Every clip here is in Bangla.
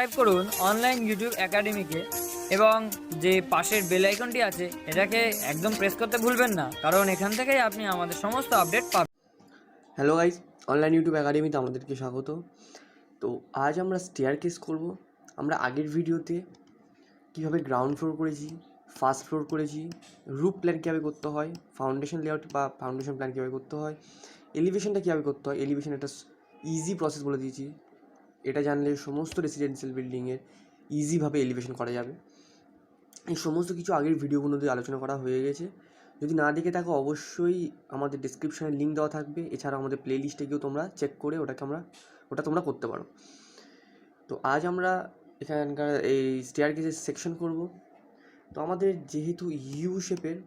সাবস্ক্রাইব করুন অনলাইন ইউটিউব একাডেমিকে এবং যে পাশের বেল আইকনটি আছে এটাকে একদম প্রেস করতে ভুলবেন না, কারণ এখান থেকেই আপনি আমাদের সমস্ত আপডেট পাবেন। হ্যালো গাইজ, অনলাইন ইউটিউব একাডেমিতে আমাদেরকে স্বাগত। তো আজ আমরা স্টেয়ারকেস করব। আমরা আগের ভিডিওতে কীভাবে গ্রাউন্ড ফ্লোর করেছি, ফার্স্ট ফ্লোর করেছি, রুফ প্ল্যান কীভাবে করতে হয়, ফাউন্ডেশন লেআউট বা ফাউন্ডেশন প্ল্যান কীভাবে করতে হয়, এলিভেশনটা কীভাবে করতে হয়, এলিভেশন একটা ইজি প্রসেস বলে দিয়েছি। এটা জানলে সমস্ত রেসিডেন্সিয়াল বিল্ডিংয়ের ইজিভাবে এলিভেশন করা যাবে। এই সমস্ত কিছু আগের ভিডিওগুলোতে আলোচনা করা হয়ে গেছে। যদি না দেখে থাকো অবশ্যই আমাদের ডিসক্রিপশানে লিঙ্ক দেওয়া থাকবে। এছাড়াও আমাদের প্লে লিস্টে গিয়েও তোমরা চেক করে ওটা তোমরা করতে পারো। তো আজ আমরা এখানকার এই স্টেয়ারকেসের সেকশন করব। তো আমাদের যেহেতু ইউ শেপের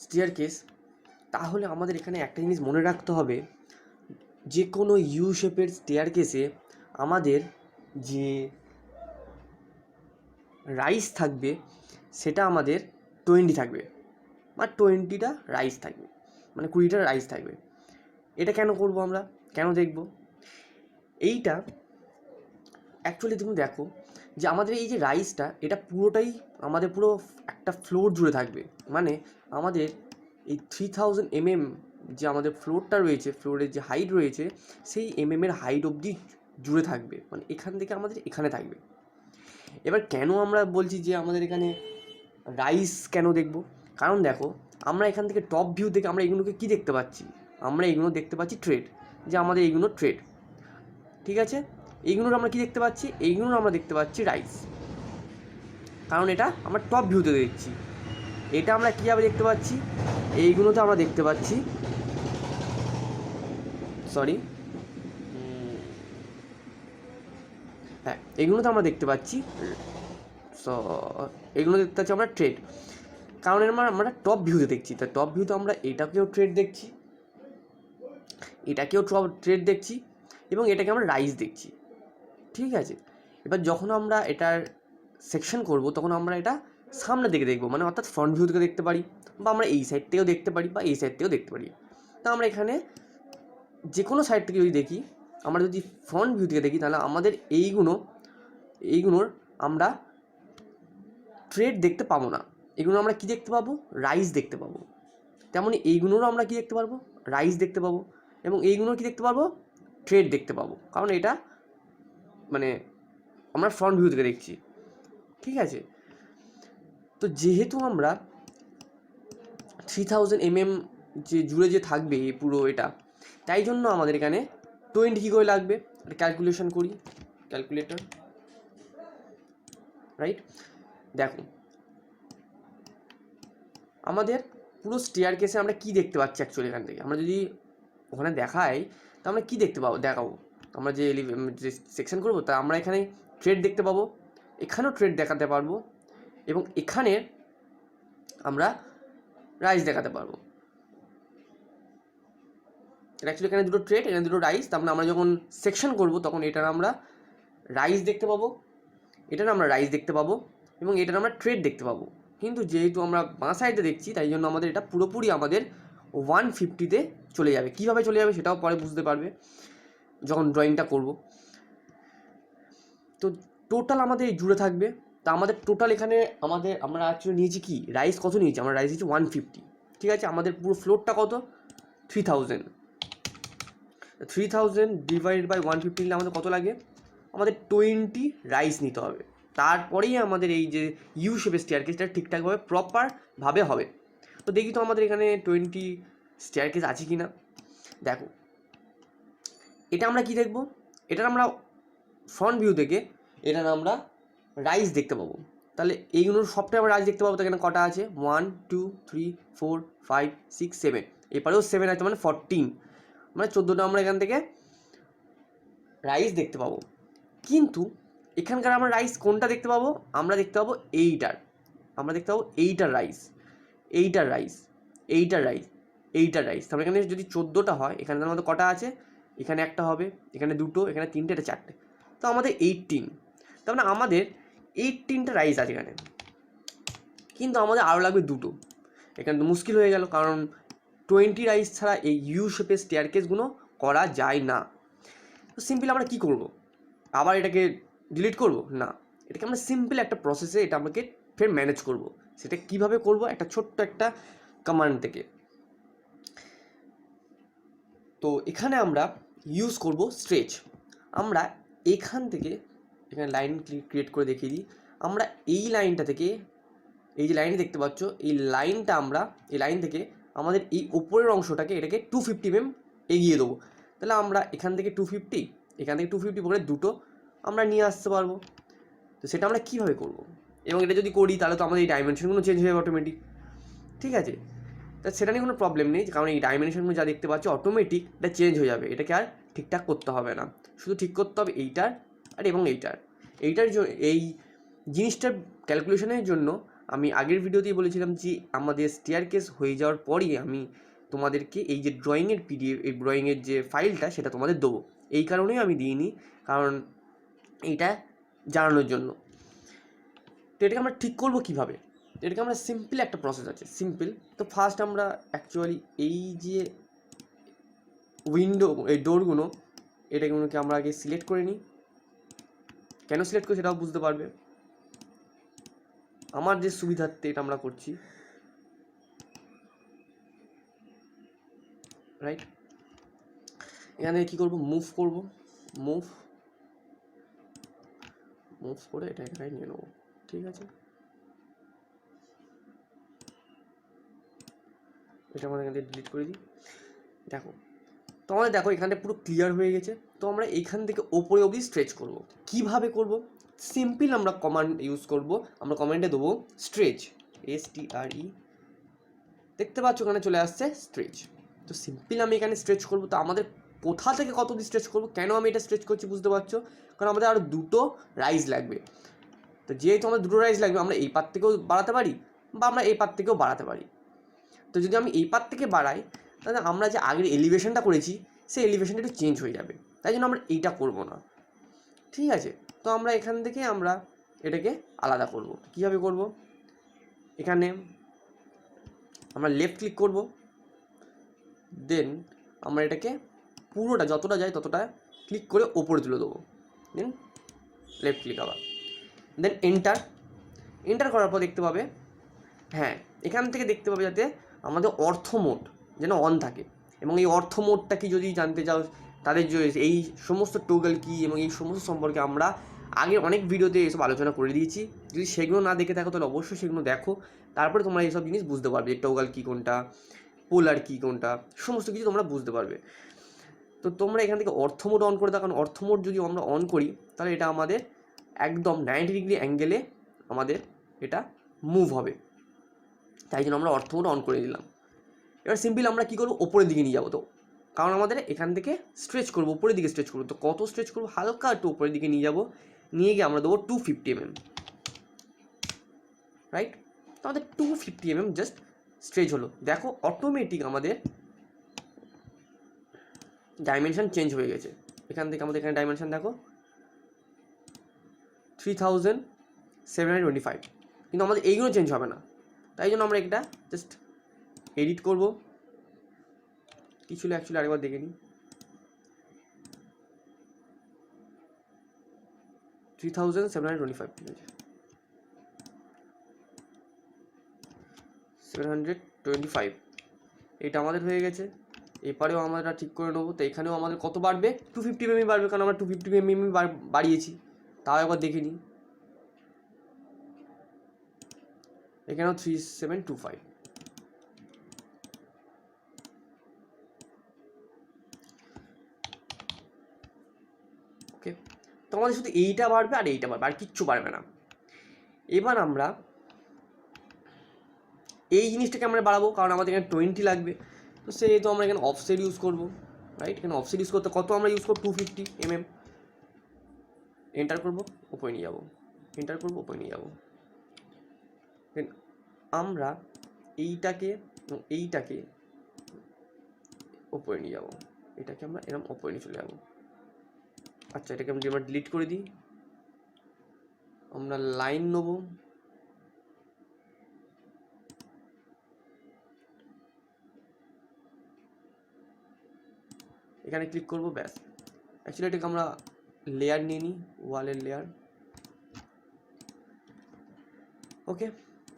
স্টেয়ারকেস, তাহলে আমাদের এখানে একটা জিনিস মনে রাখতে হবে, যে কোনো ইউ শেপের স্টেয়ারকেসে আমাদের যে রাইস থাকবে সেটা আমাদের 20 থাকবে, বা 20টা রাইস থাকবে, মানে 20টা রাইস থাকবে। এটা কেন করব, আমরা কেন দেখব এইটা? অ্যাকচুয়ালি তুমি দেখো যে আমাদের এই যে রাইসটা, এটা পুরোটাই আমাদের পুরো একটা ফ্লোর জুড়ে থাকবে। মানে আমাদের এই 3000 mm যে আমাদের ফ্লোরটা রয়েছে, ফ্লোরের যে হাইট রয়েছে, সেই এর হাইট অবধি জুড়ে থাকবে। মানে এখান থেকে আমাদের এখানে থাকবে। এবার কেন আমরা বলছি যে আমাদের এখানে রাইস কেন দেখব? কারণ দেখো, আমরা এখান থেকে টপ ভিউ থেকে আমরা এগুলোকে কী দেখতে পাচ্ছি? আমরা এগুলো দেখতে পাচ্ছি ট্রেড, যে আমাদের এইগুলো ট্রেড, ঠিক আছে? এইগুলোর আমরা কী দেখতে পাচ্ছি? এইগুলোর আমরা দেখতে পাচ্ছি রাইস, কারণ এটা আমরা টপ ভিউতে দেখছি। এটা আমরা কীভাবে দেখতে পাচ্ছি? এইগুলোতে আমরা দেখতে পাচ্ছি, এইগুলোতে আমরা দেখতে পাচ্ছি, এইগুলো দেখতে পাচ্ছি আমরা ট্রেড, কারণ আমরা টপ ভিউতে দেখছি। তা টপ ভিউতে আমরা এটাকেও ট্রেড দেখছি, এটাকেও ট্রেড দেখছি, এবং এটাকে আমরা রাইস দেখছি, ঠিক আছে? এবার যখন আমরা এটার সেকশন করব, তখন আমরা এটা সামনে দিকে দেখব, মানে অর্থাৎ ফ্রন্ট ভিউ থেকে দেখতে পারি, বা আমরা এই সাইড থেকেও দেখতে পারি, বা এই সাইড থেকেও দেখতে পারি। তা আমরা এখানে যে কোনো সাইড থেকে যদি দেখি, আমরা যদি ফ্রন্ট ভিউ থেকে দেখি, তাহলে আমাদের এইগুলোর আমরা ট্রেড দেখতে পাবো না। এগুলো আমরা কি দেখতে পাবো? রাইস দেখতে পাবো। তেমনই এইগুলোরও আমরা কি দেখতে পারবো? রাইস দেখতে পাবো। এবং এইগুলোর কি দেখতে পারবো? ট্রেড দেখতে পাবো, কারণ এটা মানে আমরা ফ্রন্ট ভিউ থেকে দেখছি, ঠিক আছে? তো যেহেতু আমরা 3000 mm যে জুড়ে যে থাকবে এই পুরো এটা, তাই জন্য আমাদের এখানে 20 কী করে লাগবে? একটা ক্যালকুলেশন করি, ক্যালকুলেটর, রাইট? দেখো, আমাদের পুরো স্টেয়ারকেসে আমরা কি দেখতে পাচ্ছি? অ্যাকচুয়ালি এখান থেকে আমরা যদি ওখানে দেখাই, তা আমরা কী দেখতে দেখাবো? আমরা যে সেকশন করবো, তা আমরা এখানে ট্রেড দেখতে পাবো, এখানেও ট্রেড দেখাতে পারবো, এবং এখানে আমরা রাইস দেখাতে পারবো। অ্যাকচুয়ালি এখানে দুটো ট্রেড, এখানে দুটো রাইস। তার মানে আমরা যখন সেকশন করবো, তখন এটার আমরা রাইস দেখতে পাবো, এটার আমরা রাইস দেখতে পাবো, এবং এটার আমরা ট্রেড দেখতে পাবো। কিন্তু যেহেতু আমরা বাঁ সাইডে দেখছি, তাই জন্য আমাদের এটা পুরোপুরি আমাদের 150-তে চলে যাবে। কীভাবে চলে যাবে সেটাও পরে বুঝতে পারবে যখন ড্রয়িংটা করব। তো টোটাল আমাদের এই জুড়ে থাকবে। তা আমাদের টোটাল এখানে আমরা অ্যাকচুয়ালি নিয়েছি কি? রাইস কত নিয়েছি? আমরা রাইস নিয়েছি 150, ঠিক আছে? আমাদের পুরো ফ্লোরটা কত? 3000। 3000 ডিভাইডেড বাই 150 নিলে আমাদের কত লাগে? আমাদের 20 রাইস নিতে হবে। তারপরেই আমাদের এই যে ইউ শেপের স্টেয়ারকেসটা ঠিকঠাকভাবে প্রপারভাবে হবে। তো দেখি তো আমাদের এখানে 20 স্টেয়ারকেস আছে কি না। দেখো, এটা আমরা কি দেখব? এটার আমরা ফ্রন্ট ভিউ থেকে এটার আমরা রাইস দেখতে পাবো। তাহলে এইগুলোর সবটাই আমরা রাইস দেখতে পাবো। তো এখানে কটা আছে? 1 2 3 4 5 6 7, এরপরেও 7 আছে, মানে 14, মানে 14টা আমরা এখান থেকে রাইস দেখতে পাবো। কিন্তু এখানকার আমরা রাইস কোনটা দেখতে পাবো? আমরা দেখতে পাবো আমরা দেখতে পাবো এইটার রাইস, এইটার রাইস, এইটার রাইস, এইটার রাইস। তাহলে এখানে যদি 14টা হয়, এখানে আমাদের কটা আছে? এখানে একটা হবে, এখানে দুটো, এখানে তিনটে, এটা চারটে। তো আমাদের 18। তার মানে আমাদের 18টা রাইস আছে এখানে, কিন্তু আমাদের আরও লাগবে দুটো। এখানে তো মুশকিল হয়ে গেল, কারণ 20 রাইস ছাড়া এই ইউ শেপের স্টেয়ারকেসগুলো করা যায় না। তো সিম্পলি আমরা কী করবো? আবার এটাকে ডিলিট করব না, এটাকে আমরা সিম্পল একটা প্রসেসে এটা আমাকে ফের ম্যানেজ করব। সেটা কিভাবে করব, একটা ছোট্ট একটা কমান্ড থেকে। তো এখানে আমরা ইউজ করব স্ট্রেচ। আমরা এখান থেকে এখানে লাইন ক্রিয়েট করে দেখিয়ে দিই। আমরা এই লাইনটা থেকে, এই যে লাইনটা দেখতে পাচ্ছ, এই লাইনটা আমরা এই লাইন থেকে আমাদের এই ওপরের অংশটাকে এটাকে 250 mm এগিয়ে দেবো। তাহলে আমরা এখান থেকে 250, এখান থেকে 250 করে দুটো আমরা নিয়ে আসতে পারবো। তো সেটা আমরা কীভাবে করব, এবং এটা যদি করি তাহলে তো আমাদের এই ডাইমেনশনগুলো চেঞ্জ হয়ে যাবে অটোমেটিক। ঠিক আছে, তা সেটা নিয়ে কোনো প্রবলেম নেই, কারণ এই ডাইমেনশনগুলো যা দেখতে পাচ্ছ অটোমেটিক এটা চেঞ্জ হয়ে যাবে। এটাকে আর ঠিকঠাক করতে হবে না, শুধু ঠিক করতে হবে এইটার আর এবং এইটার এই জিনিসটার ক্যালকুলেশনের জন্য আমি আগের ভিডিওতেই বলেছিলাম যে আমাদের স্টেয়ারকেস হয়ে যাওয়ার পরই আমি তোমাদেরকে এই যে ড্রয়িংয়ের পিডিএফ, এই ড্রয়িংয়ের যে ফাইলটা সেটা তোমাদের দেবো। এই কারণেই আমি দিইনি, কারণ এইটা জানানোর জন্য। তো এটাকে আমরা ঠিক করবো কীভাবে, এটাকে আমরা সিম্পল একটা প্রসেস আছে, সিম্পল। তো ফার্স্ট আমরা অ্যাকচুয়ালি এই যে উইন্ডো, এই ডোরগুলো, এটাগুলোকে আমরা আগে সিলেক্ট করে নিই। কেন সিলেক্ট করি সেটাও বুঝতে পারবে। আমার যে সুবিধার্থে এটা আমরা করছি, রাইট। এখানে কী করবো, মুভ করবো, মুভ করে এটা এখানে নিয়ে নেবো। ঠিক আছে, এটা আমরা এখান থেকে ডিলিট করে দিই। দেখো, তো আমাদের দেখো এখানটা পুরো ক্লিয়ার হয়ে গেছে। তো আমরা এখান থেকে ওপরে অবধি স্ট্রেচ করব। কিভাবে করব, সিম্পল আমরা কমান্ড ইউজ করব। আমরা কমান্ডে দেবো স্ট্রেচ, STRE, দেখতে পাচ্ছ ওখানে চলে আসছে স্ট্রেচ। তো সিম্পল আমি এখানে স্ট্রেচ করব। তো আমাদের কোথা থেকে কত অবধি স্ট্রেচ করব, কেন আমি এটা স্ট্রেচ করছি বুঝতে পারছো, কারণ আমাদের আরও দুটো রাইজ লাগবে। তো যেহেতু আমাদের দুটো রাইজ লাগবে, আমরা এই পার থেকেও বাড়াতে পারি বা আমরা এই পার থেকেও বাড়াতে পারি। তো যদি আমি এই পার থেকে বাড়াই, তাহলে আমরা যে আগের এলিভেশনটা করেছি সেই এলিভেশনটা একটু চেঞ্জ হয়ে যাবে, তাই জন্য আমরা এইটা করব না। ঠিক আছে, তো আমরা এখান থেকে আমরা এটাকে আলাদা করব। কীভাবে করব, এখানে আমরা লেফট ক্লিক করব, দেন আমরা এটাকে পুরোটা যতটা যায় ততটা ক্লিক করে ওপরে তুলে দেবো, দেন লেফট ক্লিক আবার, দেন এন্টার করার পর দেখতে পাবে, হ্যাঁ এখান থেকে দেখতে পাবে যাতে আমাদের অর্থ মোড যেন অন থাকে। এবং এই অর্থ মোডটা কি যদি জানতে চাও, তাদের যে এই সমস্ত টোগল কি এবং এই সমস্ত সম্পর্কে আমরা আগে অনেক ভিডিওতে এসব আলোচনা করে দিয়েছি। যদি সেগুলো না দেখে থাকো তাহলে অবশ্যই সেগুলো দেখো, তারপরে তোমরা এইসব জিনিস বুঝতে পারবে, টোগল কি কোনটা, পোলার কি কোনটা, সমস্ত কিছু তোমরা বুঝতে পারবে। তো তোমরা এখান থেকে অর্থ মোড অন করে দাও, কারণ অর্থ মোড যদি আমরা অন করি তাহলে এটা আমাদের একদম 90 ডিগ্রি অ্যাঙ্গেলে আমাদের এটা মুভ হবে, তাই জন্য আমরা অর্থ মোড অন করে দিলাম। এবার সিম্পল আমরা কী করবো, ওপরের দিকে নিয়ে যাবো। তো কারণ আমাদের এখান থেকে স্ট্রেচ করবো, উপরের দিকে স্ট্রেচ করবো। তো কত স্ট্রেচ করবো, হালকা একটু উপরের দিকে নিয়ে যাবো, নিয়ে গিয়ে আমরা দেবো 250 mm, রাইট। তো আমাদের 250 mm জাস্ট স্ট্রেচ হলো। দেখো অটোমেটিক আমাদের ডাইমেনশন চেঞ্জ হয়ে গেছে। এখান থেকে আমাদের এখানে ডাইমেনশন দেখো 3725, কিন্তু আমাদের এইগুলো চেঞ্জ হবে না, তাই জন্য আমরা এটা জাস্ট এডিট করব। কী ছিল অ্যাকচুয়ালি আরেকবার দেখে নিই, 3725, 725, এটা আমাদের হয়ে গেছে। এপারেও আমরা ঠিক করে নেবো। তো এখানেও আমাদের কত বাড়বে, 250 mm বাড়বে, কারণ আমরা 250 mm বাড়িয়েছি। তাও একবার দেখে নিই, এখানেও 3725। ওকে, তো আমাদের শুধু এইটা বাড়বে আর এইটা বাড়বে, আর কিচ্ছু বাড়বে না। এবার আমরা এই জিনিসটাকে আমরা বাড়াবো, কারণ আমাদের এখানে 20 লাগবে। তো সেহেতু আমরা এখানে অফসেট ইউজ করবো, রাইট। এখানে অফসেট ইউজ করতে কত আমরা ইউজ করবো, 250 mm। এন্টার করবো, ওপরে নিয়ে যাবো, এন্টার করবো, ওপরে নিয়ে যাবো। দেন আমরা এইটাকে ওপরে নিয়ে যাবো, এটাকে আমরা এরকম ওপরে নিয়ে চলে যাবো। আচ্ছা, এটাকে আমরা ডিলিট করে দিই। আমরা লাইন নেবো, এখানে ক্লিক করবো, ব্যাস। অ্যাকচুয়ালি এটাকে আমরা লেয়ার নিয়ে নিই, ওয়ালের লেয়ার। ওকে,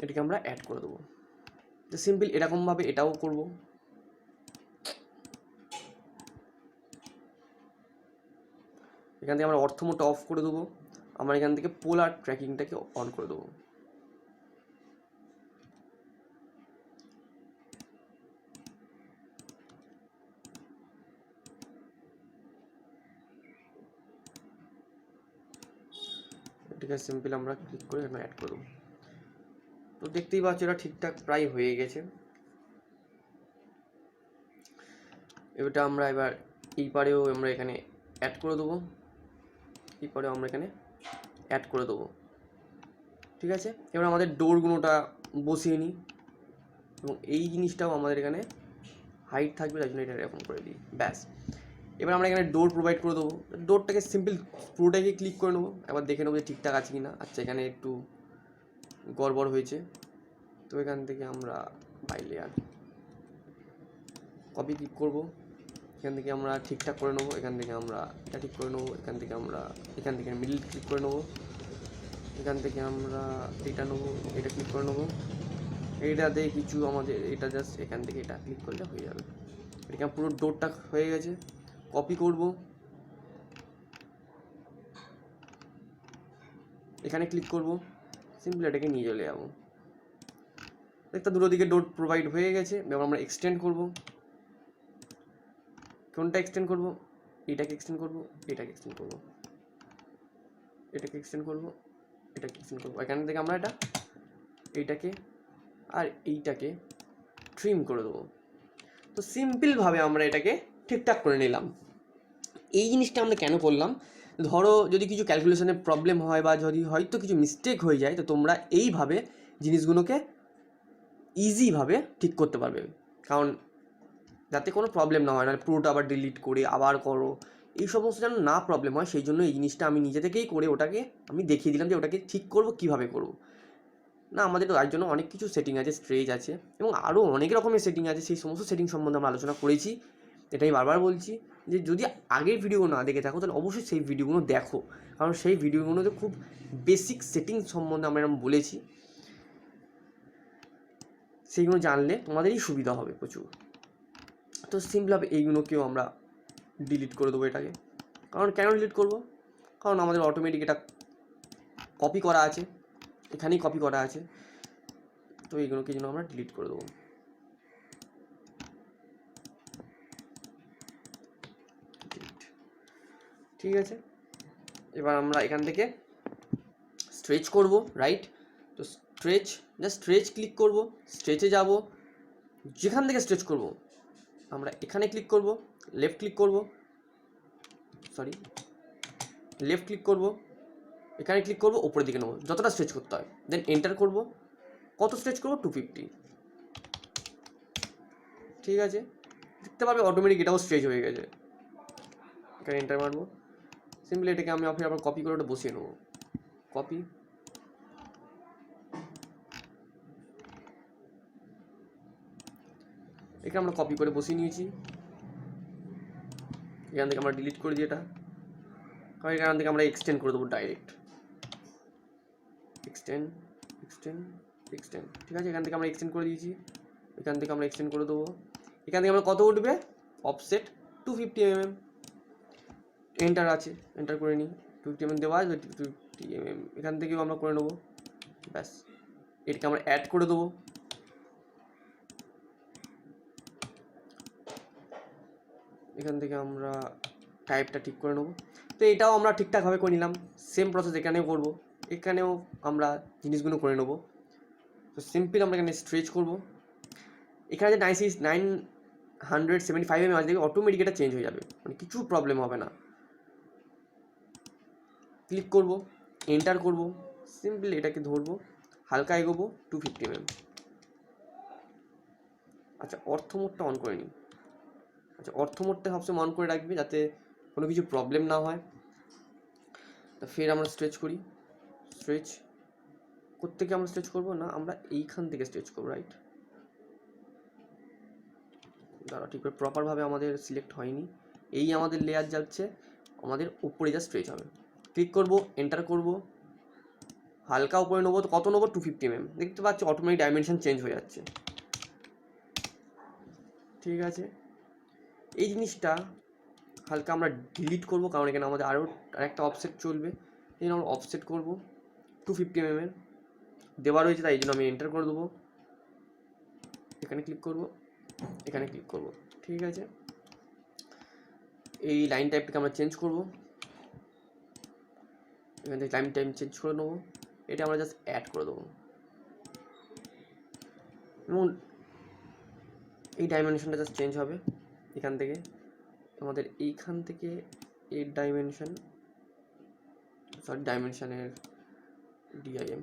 এটাকে আমরা অ্যাড করে দেবো। তো সিম্পল এরকমভাবে এটাও করব। এখান থেকে আমরা অর্থ মোড অফ করে দেবো। আমরা এখান থেকে পোলার ট্র্যাকিংটাকে অন করে দেবো। এটাকে সিম্পল আমরা ক্লিক করে এখানে অ্যাড করে দেবো। তো দেখতেই পাচ্ছ এটা ঠিকঠাক প্রায় হয়ে গেছে। এটা আমরা এবার এই পারেও আমরা এখানে অ্যাড করে দেবো, এই পারেও আমরা এখানে অ্যাড করে দেবো। ঠিক আছে, এবার আমাদের ডোরগুলোটা বসিয়ে নিই এবং এই জিনিসটাও আমাদের এখানে হাইট থাকবে, তাই জন্য এটা এরকম করে দিই। ব্যাস, এবার আমরা এখানে ডোর প্রোভাইড করে দেবো। ডোরটাকে সিম্পল পুরোটাকে ক্লিক করে নেবো, একবার দেখে নেবো যে ঠিকঠাক আছে কি না। আচ্ছা, এখানে একটু গড়বড় হয়েছে, তো এখান থেকে আমরা বাই লেয়ার কপি ক্লিক করবো, এখান থেকে আমরা ঠিকঠাক করে নেবো, এখান থেকে আমরা এটা ঠিক করে নেবো, এখান থেকে মিডল ক্লিক করে নেবো, এখান থেকে আমরা এটা নেবো, এটা ক্লিক করে নেবো। এইটাতে কিছু আমাদের এটা জাস্ট এখান থেকে এটা ক্লিক করলে হয়ে যাবে। এটাকে পুরো ডোরটা হয়ে গেছে, কপি করব, এখানে ক্লিক করব, সিম্পল এটাকে নিয়ে চলে যাবো। একটা দুটো দিকে ডোর প্রোভাইড হয়ে গেছে। এবার আমরা এক্সটেন্ড করব। কোনটা এক্সটেন্ড করব? এটাকে এক্সটেন্ড করব, এটাকে এক্সটেন্ড করব, এটাকে এক্সটেন্ড করব, এটাকে এক্সটেন্ড করব। এখান থেকে আমরা এইটাকে আর এইটাকে ট্রিম করে দেবো। তো সিম্পলভাবে আমরা এটাকে ঠিকঠাক করে নিলাম। এই জিনিসটা আমরা কেন করলাম, ধরো যদি কিছু ক্যালকুলেশনের প্রবলেম হয় বা যদি হয়তো কিছু মিস্টেক হয়ে যায়, তো তোমরা এইভাবে জিনিসগুলোকে ইজিভাবে ঠিক করতে পারবে। কারণ যাতে কোনো প্রবলেম না হয়, নাহলে পুরোটা আবার ডিলিট করে আবার করো, এই সমস্ত যেন না প্রবলেম হয়, সেই জন্য এই জিনিসটা আমি নিজে থেকেই করে ওটাকে আমি দেখিয়ে দিলাম যে ওটাকে ঠিক করব কীভাবে করব। না, আমাদের তার জন্য অনেক কিছু সেটিং আছে, স্ট্রেচ আছে এবং আরও অনেক রকমের সেটিং আছে। সেই সমস্ত সেটিং সম্বন্ধে আমরা আলোচনা করেছি। এটাই বারবার বলছি যে যদি আগের ভিডিওগুলো না দেখে থাকো তাহলে অবশ্যই সেই ভিডিওগুলো দেখো, কারণ সেই ভিডিওগুলোতে খুব বেসিক সেটিং সম্বন্ধে আমরা এরকম বলেছি। সেইগুলো জানলে তোমাদেরই সুবিধা হবে প্রচুর। তো সিম্পলভাবে এইগুলোকেও আমরা ডিলিট করে দেবো এটাকে। কারণ কেন ডিলিট করব? কারণ আমাদের অটোমেটিক এটা কপি করা আছে, এখানেই কপি করা আছে, তো এইগুলোকে জন্য আমরা ডিলিট করে দেবো। ঠিক আছে, এবার আমরা এখান থেকে স্ট্রেচ করব, রাইট? তো স্ট্রেচ ক্লিক করব, স্ট্রেচে যাব, যেখান থেকে স্ট্রেচ করব আমরা এখানে ক্লিক করব, লেফট ক্লিক করব, এখানে ক্লিক করব, উপরের দিকে নেবো, যতটা স্ট্রেচ করতে হয়, দেন এন্টার করব। কত স্ট্রেচ করব? 250। ঠিক আছে, দেখতে পারবে অটোমেটিক এটাও স্ট্রেচ হয়ে গেছে। এখানে এন্টার মারবো, সিম্পলি এটাকে আমি আবার কপি করে ওটা বসিয়ে নেবো। কপি, এখানে আমরা কপি করে বসিয়ে নিয়েছি। এখান থেকে আমরা ডিলিট করে দিই এটা, কারণ এখান থেকে আমরা এক্সটেন্ড করে দেবো ডাইরেক্ট। এক্সটেন্ড। ঠিক আছে, এখান থেকে আমরা এক্সটেন্ড করে দিয়েছি, এখান থেকে আমরা এক্সটেন্ড করে দেবো। এখান থেকে আমরা কত উঠবে? Offset 250 mm। এন্টার আছে, এন্টার করে নিই। 250 mm দেওয়া আছে, 250 mm এখান থেকেও আমরা করে নেবো। ব্যাস, এটাকে আমরা অ্যাড করে দেবো। এখান থেকে আমরা টাইপটা ঠিক করে নেবো। তো এটাও আমরা ঠিকঠাকভাবে করে নিলাম। সেম প্রসেস এখানেও করবো, এখানেও আমরা জিনিসগুলো করে নেবো। তো সিম্পল আমরা এখানে স্ট্রেচ করবো। এখানে যে 975 mm আছে, দেখবে অটোমেটিক এটা চেঞ্জ হয়ে যাবে, মানে কিছু প্রবলেম হবে না। ক্লিক করব, এন্টার করব, সিম্পল এটাকে ধরবো, হালকা এগোবো, 250 mm। আচ্ছা, অর্থ মোডটা অন করে নিই। আচ্ছা, অর্থ মোডটা সবসময় অন করে রাখবে যাতে কোনো কিছু প্রবলেম না হয়। তো ফের আমরা স্ট্রেচ করি। স্ট্রেচ কোত্থেকে আমরা স্ট্রেচ করবো? না, আমরা এইখান থেকে স্ট্রেচ করবো, রাইট? দাঁড়া, ঠিক করে প্রপারভাবে আমাদের সিলেক্ট হয়নি। এই আমাদের লেয়ার যাচ্ছে, আমাদের উপরে যা স্ট্রেচ হবে। ক্লিক করব, এন্টার করব, হালকা উপরে নেবো। তো কত নেবো? 250 দেখতে পাচ্ছি অটোমেটিক ডাইমেনশন চেঞ্জ হয়ে যাচ্ছে। ঠিক আছে, এই জিনিসটা হালকা আমরা ডিলিট করব, কারণ এখানে আমাদের আরেকটা অফসেট চলবে। এই জন্য আমরা অফসেট করবো 250 দেওয়া রয়েছে, তাই এই জন্য আমি এন্টার করে দেবো। এখানে ক্লিক করব, এখানে ক্লিক করব। ঠিক আছে, এই লাইন টাইপটাকে আমরা চেঞ্জ করব, এখান থেকে লাইন টাইপ চেঞ্জ করে নেবো। এটা আমরা জাস্ট অ্যাড করে দেবো এবং এই ডাইমেনশনটা জাস্ট চেঞ্জ হবে। এখান থেকে আমাদের এইখান থেকে এই ডাইমেনশনের ডিআইএম,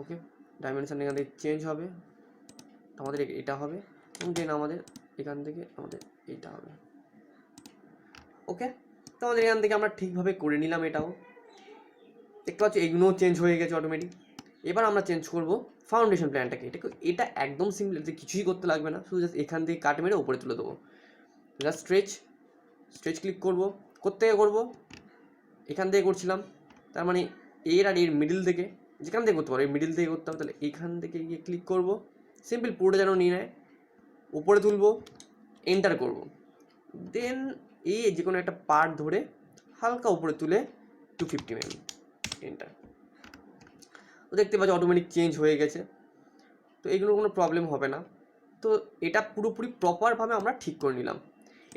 ওকে, ডাইমেনশন এখান থেকে চেঞ্জ হবে, আমাদের এটা হবে এবং দেন আমাদের এখান থেকে আমাদের এইটা হবে। ওকে, তো আমাদের এখান থেকে আমরা ঠিকভাবে করে নিলাম। এটাও দেখতে পাচ্ছি এগুলোও চেঞ্জ হয়ে গেছে অটোমেটিক। এবার আমরা চেঞ্জ করব ফাউন্ডেশন প্ল্যানটাকে। এটা একদম সিম্পল, এতে কিছুই করতে লাগবে না, শুধু জাস্ট এখান থেকে কাট মেরে উপরে তুলে দেবো। জাস্ট স্ট্রেচ ক্লিক করব। কোত্থেকে করব? এখান থেকে করছিলাম, তার মানে এর আর এর মিডিল থেকে, যেখান থেকে করতে পারো এই মিডিল থেকে করতে হবে। তাহলে এখান থেকে গিয়ে ক্লিক করব, সিম্পল পুরোটা যেন নিয়ে নেয়, উপরে তুলবো, এন্টার করব। দেন এই যে কোনো একটা পার্ট ধরে হালকা উপরে তুলে 250 এন্টার। তো দেখতে পাচ্ছি অটোমেটিক চেঞ্জ হয়ে গেছে। তো এগুলো কোনো প্রবলেম হবে না। তো এটা পুরোপুরি প্রপারভাবে আমরা ঠিক করে নিলাম।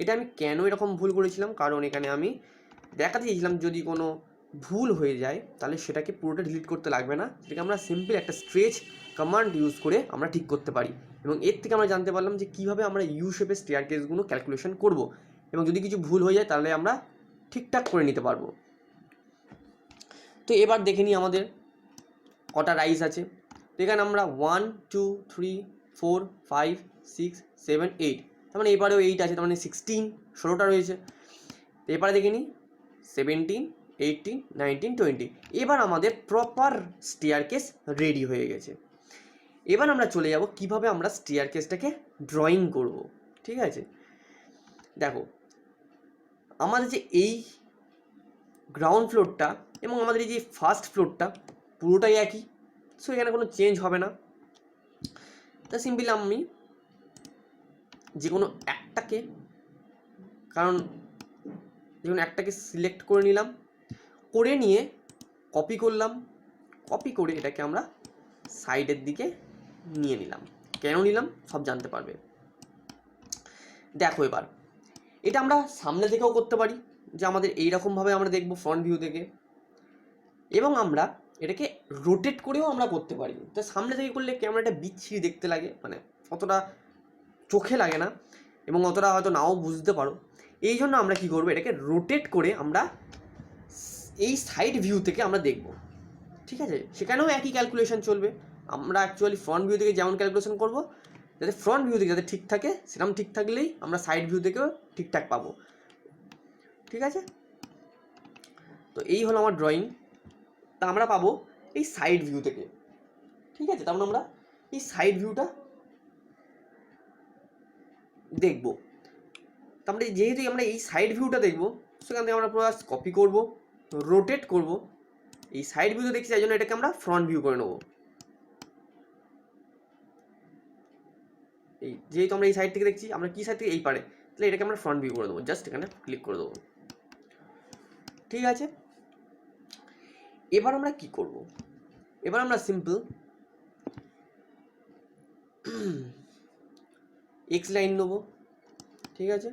এটা আমি কেন এরকম ভুল করেছিলাম, কারণ এখানে আমি দেখাতে চেয়েছিলাম যদি কোনো ভুল হয়ে যায় তাহলে সেটাকে পুরোটা ডিলিট করতে লাগবে না, সেটাকে আমরা সিম্পল একটা স্ট্রেচ কমান্ড ইউজ করে আমরা ঠিক করতে পারি। এবং এর থেকে আমরা জানতে পারলাম যে কীভাবে আমরা ইউ শেপের স্টেয়ারকেসগুলো ক্যালকুলেশন করব, এবং যদি কিছু ভুল হয়ে যায় তাহলে আমরা ঠিকঠাক করে নিতে পারবো। তো এবার দেখে নিই আমাদের কটা রাইজ আছে। তো এখানে আমরা 1 2 3 4 5 6 7 8, তার মানে এবারেও 8 আছে, তার মানে 16টা রয়েছে। তো এবারে দেখে নিই 17 18 19 20। এবার আমাদের প্রপার স্টেয়ারকেস রেডি হয়ে গেছে। এবার আমরা চলে যাব কিভাবে আমরা স্টেয়ারকেসটাকে ড্রয়িং করব। ঠিক আছে, দেখো আমাদের যে এই গ্রাউন্ড ফ্লোরটা এবং আমাদের এই যে ফার্স্ট ফ্লোরটা পুরোটাই একই, সো এখানে কোনো চেঞ্জ হবে না। তা সিম্পলি আমি যে কোনো একটাকে সিলেক্ট করে নিলাম, করে নিয়ে কপি করলাম, কপি করে এটাকে আমরা সাইডের দিকে নিয়ে নিলাম। কেন নিলাম সব জানতে পারবে। দেখো এবার এটা আমরা সামনে থেকেও করতে পারি, যে আমাদের এইরকমভাবে আমরা দেখব ফ্রন্ট ভিউ থেকে, এবং আমরা এটাকে রোটেট করেও আমরা করতে পারি। তো সামনে থেকে করলে ক্যামেরাটা বিচ্ছিরি দেখতে লাগে, মানে অতটা চোখে লাগে না এবং অতটা হয়তো নাও বুঝতে পারো। এই জন্য আমরা কি করবো, এটাকে রোটেট করে আমরা এই সাইড ভিউ থেকে আমরা দেখব। ঠিক আছে, সেখানেও একই ক্যালকুলেশন চলবে। আমরা অ্যাকচুয়ালি ফ্রন্ট ভিউ থেকে যেমন ক্যালকুলেশন করব, যাতে ফ্রন্ট ভিউ থেকে যাতে ঠিক থাকে সেরকম ঠিক থাকলেই আমরা সাইড ভিউ থেকেও ঠিকঠাক পাবো। ঠিক আছে, তো এই হলো আমার ড্রয়িং। তা আমরা পাবো এই সাইড ভিউ থেকে। ঠিক আছে, তার মানে আমরা এই সাইড ভিউটা দেখব। তারপরে যেহেতু আমরা এই সাইড ভিউটা দেখব, সেখান থেকে আমরা পুরো কপি করব, রোটেট করব। এই সাইড ভিউতে দেখছি তাই জন্য এটাকে আমরা ফ্রন্ট ভিউ করে নেব। এই যেহেতু আমরা এই সাইড থেকে দেখছি, আমরা কি সাইড থেকে এই পারে, তাহলে এটাকে আমরা ফ্রন্ট ভিউ করে দেবো। জাস্ট এখানে ক্লিক করে দেবো। ঠিক আছে, এবার আমরা কি করব, এবার আমরা সিম্পল এক্স লাইন নেবো। ঠিক আছে,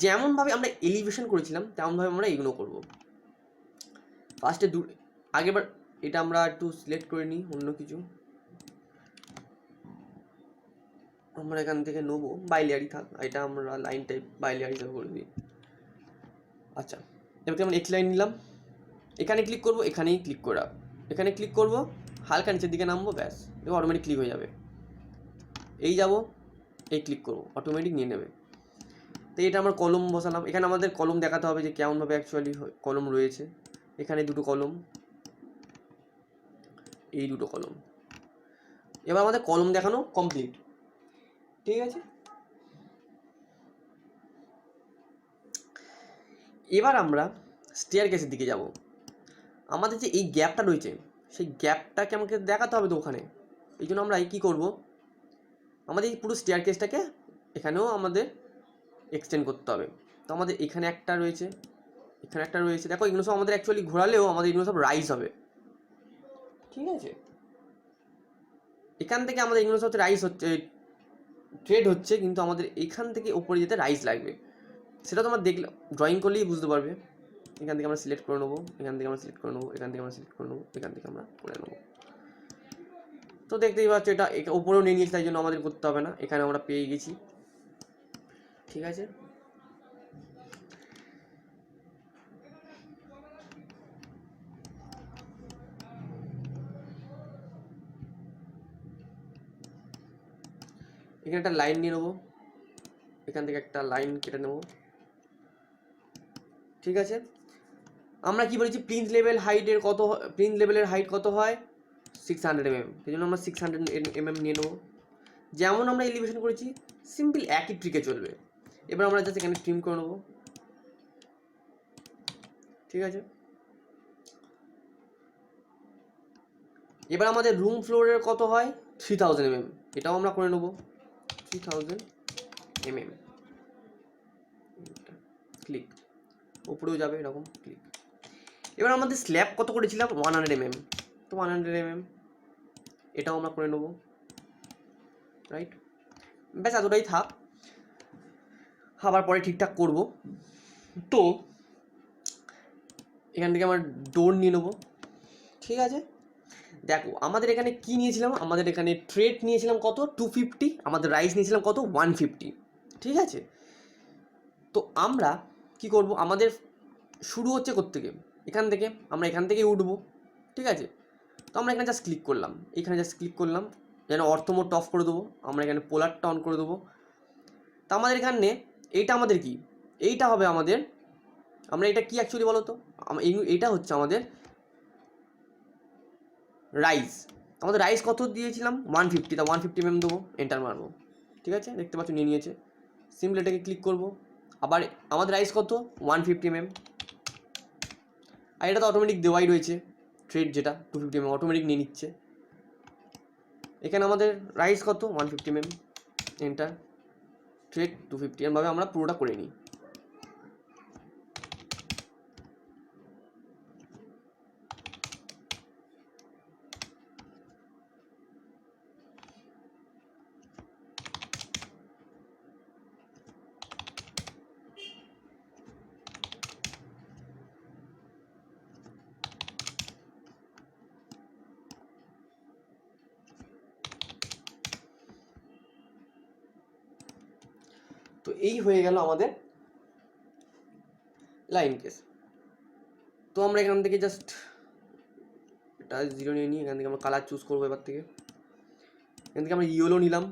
যেমনভাবে আমরা এলিভেশন করেছিলাম তেমনভাবে আমরা এগুলো করব। ফার্স্টে আগেবার এটা আমরা একটু সিলেক্ট করে নিই, অন্য কিছু আমরা এখান থেকে নেবো, বাইলিয়ারি থাক, এটা আমরা লাইন টাইপ বাইলিয়ারি হিসাবে করে দিই। আচ্ছা, এবার আমরা এক্স লাইন নিলাম, এখানে ক্লিক করব, এখানেই ক্লিক করে এখানে ক্লিক করব, হালকা নিচের দিকে নামবো, ব্যাস এবার অটোমেটিক ক্লিক হয়ে যাবে। এই যাব, এই ক্লিক করবো, অটোমেটিক নিয়ে নেবে। তো এটা আমার কলম বসালাম, এখানে আমাদের কলম দেখাতে হবে যে কেমনভাবে অ্যাকচুয়ালি কলম রয়েছে। এখানে দুটো কলম, এই দুটো কলম। এবার আমাদের কলম দেখানো কমপ্লিট। ঠিক আছে, এবার আমরা স্টেয়ার কেসের দিকে যাব। আমাদের যে এই গ্যাপটা রয়েছে সেই গ্যাপটাকে আমাকে দেখাতে হবে তো ওখানে। এই জন্য আমরা কী করব, আমাদের এই পুরো স্টেয়ার কেসটাকে এখানেও আমাদের এক্সটেন্ড করতে হবে। তো আমাদের এখানে একটা রয়েছে, এখানে একটা রয়েছে, দেখো এগুলো সব আমাদের অ্যাকচুয়ালি ঘোরালেও আমাদের এগুলো সব রাইজ হবে, ঠিক আছে। এখান থেকে আমাদের এগুলো সব রাইজ হচ্ছে, ট্রেড হচ্ছে, কিন্তু আমাদের এখান থেকে উপরে যেতে রাইজ লাগবে। সেটা তোমরা দেখলে ড্রয়িং করলেই বুঝতে পারবে। এখান থেকে আমরা সিলেক্ট করে নেবো, এখান থেকে আমরা সিলেক্ট করে নেবো, এখান থেকে আমরা সিলেক্ট করে নেবো, এখান থেকে আমরা করে নেবো। তো দেখতেই পাচ্ছ এটা উপরেও নিয়ে নিয়েছি, তাই জন্য আমাদের করতে হবে না, এখানে আমরা পেয়ে গেছি, ঠিক আছে। এখানে একটা লাইন নিয়ে নেবো, এখান থেকে একটা লাইন কেটে নেবো, ঠিক আছে। আমরা কি বলেছি, প্রিন্স লেভেলের হাইট কত হয় 600 mm, সেই জন্য আমরা 600 mm নিয়ে নেবো। যেমন আমরা এলিভেশন করেছি সিম্পল একই ট্রিকে চলবে। এবার আমরা জাস্ট এখানে ট্রিম করে নেবো, ঠিক আছে। এবার আমাদের রুম ফ্লোরের কত হয় 3000 mm, এটাও আমরা করে নেবো 3000 mm, ক্লিক, উপরেও যাবে এরকম ক্লিক। এবার আমাদের স্ল্যাব কত করেছিলাম 100 mm, তো 100 mm এটাও আমরা করে নেবো, রাইট। ব্যাস এতটাই থাক, আবার পরে ঠিকঠাক করব। তো এখান থেকে আমরা ডোর নিয়ে নেবো, ঠিক আছে। দেখো আমাদের এখানে কি নিয়েছিলাম, আমাদের এখানে ট্রেড নিয়েছিলাম কত 250, আমাদের রাইস নিয়েছিলাম কত 150, ঠিক আছে। তো আমরা কি করব, আমাদের শুরু হচ্ছে কোত্থেকে, এখান থেকে, আমরা এখান থেকেই উঠবো, ঠিক আছে। তো আমরা এখানে জাস্ট ক্লিক করলাম, এখানে জাস্ট ক্লিক করলাম, যেন অর্থ মোড অফ করে দেবো, আমরা এখানে পোলারটা অন করে দেবো। তা আমাদের এখানে এইটা আমাদের কি, এইটা হবে আমাদের, আমরা এটা কি অ্যাকচুয়ালি বলো তো, এইটা হচ্ছে আমাদের রাইস। আমাদের রাইস কত দিয়েছিলাম 150, তা 150 mm দেবো, এন্টার মারবো, ঠিক আছে। দেখতে পাচ্ছ নিয়ে নিয়েছে, সিম্পল এটাকে ক্লিক করবো, আবার আমাদের রাইস কত 150 mm, আর এটা তো অটোমেটিক দেওয়াই রয়েছে, ট্রেড যেটা 250 mm অটোমেটিক নিয়ে নিচ্ছে। এখানে আমাদের রাইস কত 150 mm, এন্টার, ট্রেড 250, এরভাবে আমরা পুরোটা করে নিই। তো এই হয়ে গেল আমাদের লাইন কেস। তো আমরা এখান থেকে জাস্ট এটা 0 নিয়ে নিই, এখান থেকে আমরা কালার চুজ করবো। এবার থেকে এখান থেকে আমরা ইয়েলো নিলাম,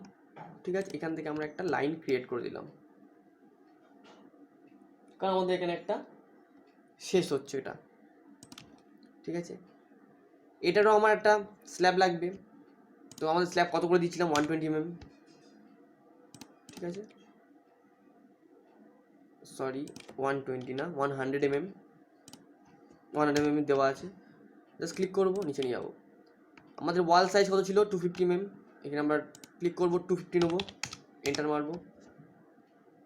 ঠিক আছে। এখান থেকে আমরা একটা লাইন ক্রিয়েট করে দিলাম, কারণ আমাদের এখানে একটা শেষ হচ্ছে এটা, ঠিক আছে। এটারও আমার একটা স্ল্যাব লাগবে, তো আমাদের স্ল্যাব কত করে দিচ্ছিলাম 120 mm, ঠিক আছে, সরি 120 না 100 mm, 100 mm দেওয়া আছে। জাস্ট ক্লিক করবো, নিচে নিয়ে যাবো। আমাদের ওয়াল সাইজ কত ছিল 250 mm, এখানে আমরা ক্লিক করবো 250 নেবো, এন্টার মারবো,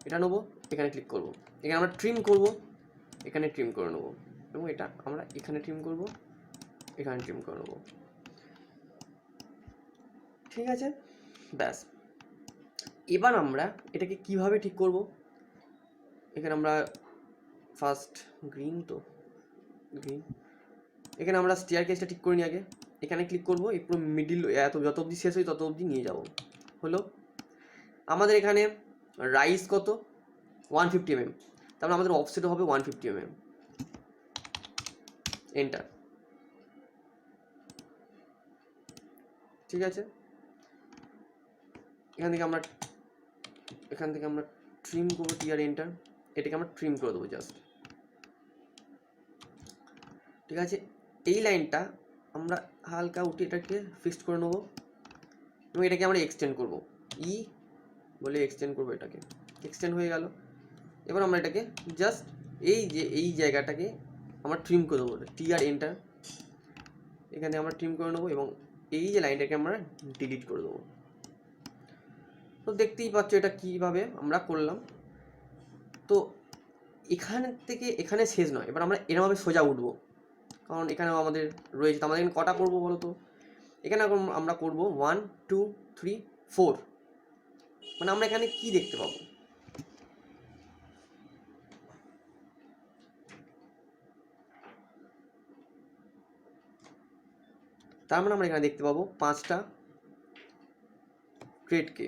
এটা নেবো, এখানে ক্লিক করবো, এখানে আমরা ট্রিম করবো, এখানে ট্রিম করে নেবো, এবং এটা আমরা এখানে ট্রিম করবো, এখানে ট্রিম করে নেবো, ঠিক আছে। ব্যাস এবার আমরা এটাকে কিভাবে ঠিক করব, এখানে আমরা ফার্স্ট গ্রিন, তো গ্রিন, এখানে আমরা স্টেয়ার কেসটা ঠিক করে নিই আগে, এখানে ক্লিক করবো, এই পুরো মিডিল এত যত অবধি শেষ হয় তত অবধি নিয়ে যাব। হলো আমাদের এখানে রাইস কত 150 mm, তারপরে আমাদের অফসেটও হবে 150 mm, এন্টার, ঠিক আছে। এখান থেকে আমরা ট্রিম করবো, টিআর এন্টার, এটাকে আমরা ট্রিম করে দেবো জাস্ট, ঠিক আছে। এই লাইনটা আমরা হালকা উঠে এটাকে ফিক্সড করে নেবো, এবং এটাকে আমরা এক্সটেন্ড করবো, ই বলে এক্সটেন্ড করবো, এটাকে এক্সটেন্ড হয়ে গেল। এবার আমরা এটাকে জাস্ট এই যে এই জায়গাটাকে আমরা ট্রিম করে দেবো, টি আর এন্টার, এখানে আমরা ট্রিম করে নেবো এবং এই যে লাইনটাকে আমরা ডিলিট করে দেবো। তো দেখতেই পাচ্ছ এটা কীভাবে আমরা করলাম। তো এখান থেকে এখানে শেষ নয়, এবার আমরা এরমভাবে সোজা উঠবো, কারণ এখানেও আমাদের রয়েছে। তো আমাদের এখানে কটা করবো বলো তো? এখানে এখন আমরা করবো 1 2 3 4, মানে আমরা এখানে কি দেখতে পাবো? তার মানে আমরা এখানে দেখতে পাবো 5টা ক্রেটকে।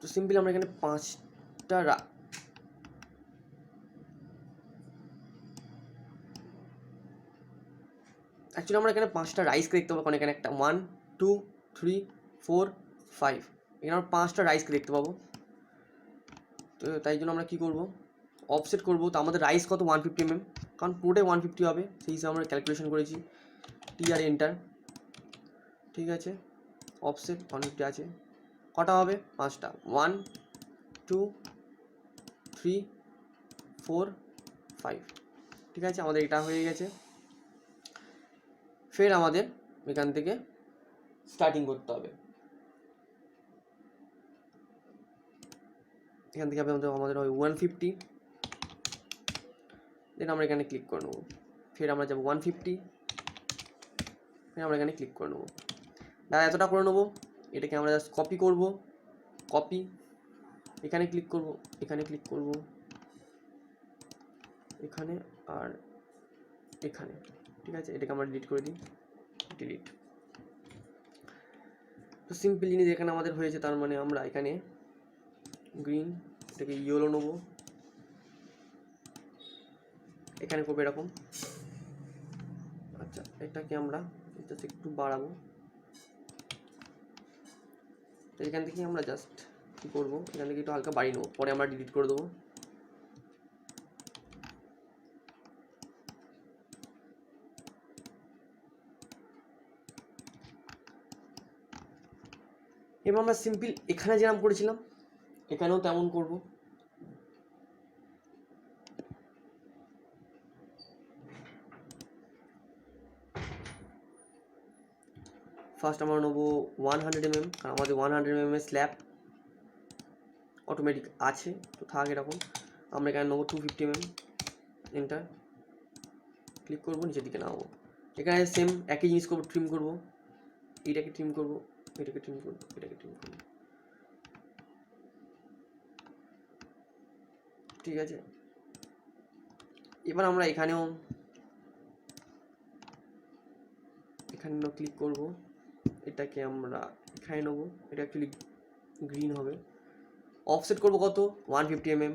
তো সিম্পলি আমরা এখানে 5টা অ্যাকচুয়ালি আমরা এখানে 5টা রাইসকে দেখতে পাবো, কারণ এখানে একটা 1 2 3 4 5, এখানে আমরা 5টা রাইসকে দেখতে পাবো। তো তাই জন্য আমরা কী করবো, অফসেট করবো। তো আমাদের রাইস কত? 150 mm, কারণ পুরোটাই 150 হবে, সেই হিসাবে আমরা ক্যালকুলেশন করেছি। টি আর এন্টার, ঠিক আছে। অফসেট 150 আছে, কটা হবে? 5টা, 1 2 3 4 5, ঠিক আছে। আমাদের এটা হয়ে গেছে। ফের আমাদের এখান থেকে স্টার্টিং করতে হবে। এখান থেকে আমাদের হয় 150, দেন আমরা এখানে ক্লিক করে নেবো। ফের আমরা যাবো 150, ফের আমরা এখানে ক্লিক করে নেবো। দাদা এতটা করে নেবো, এটাকে আমরা জাস্ট কপি করব, কপি, এখানে ক্লিক করব, এখানে ক্লিক করব, এখানে আর এখানে, ঠিক আছে। এটাকে আমরা ডিলিট করে দিই, ডিলিট। তো সিম্পল জিনিস এখানে আমাদের হয়েছে। তার মানে আমরা এখানে গ্রিন, এটাকে ইয়েলো নেবো, এখানে করবো এরকম। আচ্ছা, এটাকে আমরা জাস্ট একটু বাড়াবো। তো এখান থেকে আমরা জাস্ট কী করবো, এখান থেকে একটু হালকা বাড়িয়ে নেবো, পরে আমরা ডিলিট করে দেবো। এবার আমরা সিম্পল এখানে যেরকম করেছিলাম এখানেও তেমন করব। ফার্স্ট আমরা নেবো 100 mm, কারণ আমাদের 100 mm স্ল্যাব অটোমেটিক আছে, তো থাক এরকম। আমরা এখানে নেবো 250 mm, এন্টার, ক্লিক করবো, নিচের দিকে নামাবো। এখানে সেম একই জিনিস করবো, ট্রিম করবো, এইটাকে ট্রিম করবো, এটাকে ট্রিম করবো, এটাকে ট্রিম করবো, ঠিক আছে। এবার আমরা এখানেও ক্লিক করব, এটাকে আমরা এখানে নেবো, এটা অ্যাকচুয়ালি গ্রিন হবে। অফসেট করব কত? 150 mm,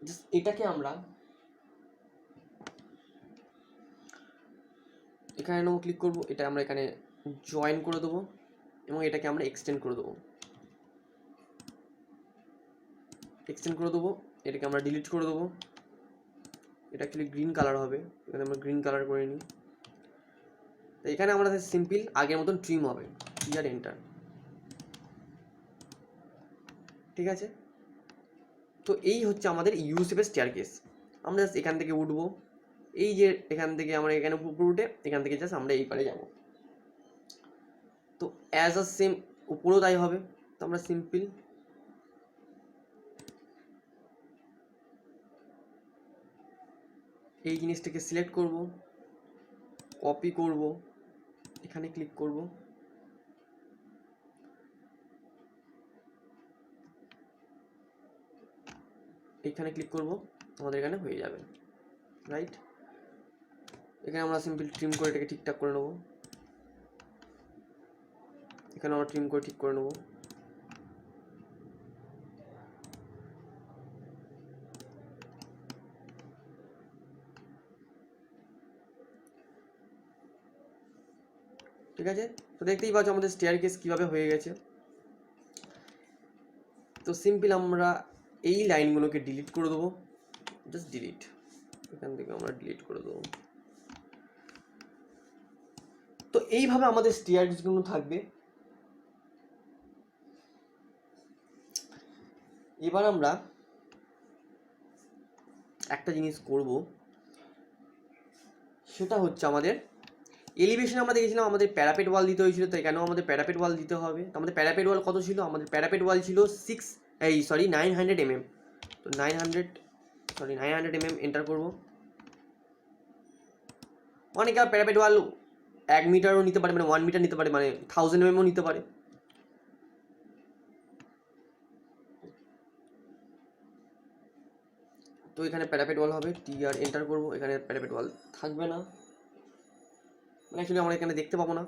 জাস্ট এটাকে আমরা এখানে নেবো, ক্লিক করবো, এটা আমরা এখানে জয়েন করে দেবো এবং এটাকে আমরা এক্সটেন্ড করে দেবো, এটাকে আমরা ডিলিট করে দেবো। এটা অ্যাকচুয়ালি গ্রিন কালার হবে, এখানে আমরা গ্রিন কালার করে নিই। তো এখানে আমরা সিম্পল আগের মতন ট্রিম হবে, টি আর এন্টার, ঠিক আছে। তো এই হচ্ছে আমাদের ইউ শেপের স্টেয়ারকেস। আমরা জাস্ট এখান থেকে উঠবো, এই যে এখান থেকে আমরা এখানে উপরে উঠে এখান থেকে জাস্ট আমরা এই পারে যাব। তো অ্যাজ আ সেম উপরেও তাই হবে। তো আমরা সিম্পল এই জিনিসটাকে সিলেক্ট করব, কপি করব, এখানে ক্লিক করব, এখানে ক্লিক করব, আমাদের এখানে হয়ে যাবে, রাইট। এখানে আমরা সিম্পল ট্রিম করে এটাকে ঠিকঠাক করে নেব, এখানে আমরা ট্রিম করে ঠিক করে নেব। ঠিক আছে, তো দেখতেই পাচ্ছ আমাদের স্টেয়ারকেস কীভাবে হয়ে গেছে। তো সিম্পল আমরা এই লাইনগুলোকে ডিলিট করে দেবো, জাস্ট ডিলিট, এখান থেকে আমরা ডিলিট করে দেবো। তো এইভাবে আমাদের স্টেয়ারকেসগুলো থাকবে। এবার আমরা একটা জিনিস করব, সেটা হচ্ছে আমাদের এলিভেশন আমরা দেখেছিলাম আমাদের প্যারাপেট ওয়াল দিতে হয়েছিল, তো কেন আমাদের প্যারাপেট ওয়াল দিতে হবে? তো আমাদের প্যারাপেট ওয়াল কত ছিল? আমাদের প্যারাপেট ওয়াল ছিল 900 mm। তো 900 mm এন্টার করব। অনেকে প্যারাপেট ওয়াল 1 মিটারও নিতে পারে, মানে 1 মিটার নিতে পারে, মানে 1000 mm নিতে পারে। তো এখানে প্যারাপেট ওয়াল হবে, টিআর এন্টার করব। এখানে প্যারাপেট ওয়াল থাকবে না, মানে অ্যাকচুয়ালি আমরা এখানে দেখতে পাবো না।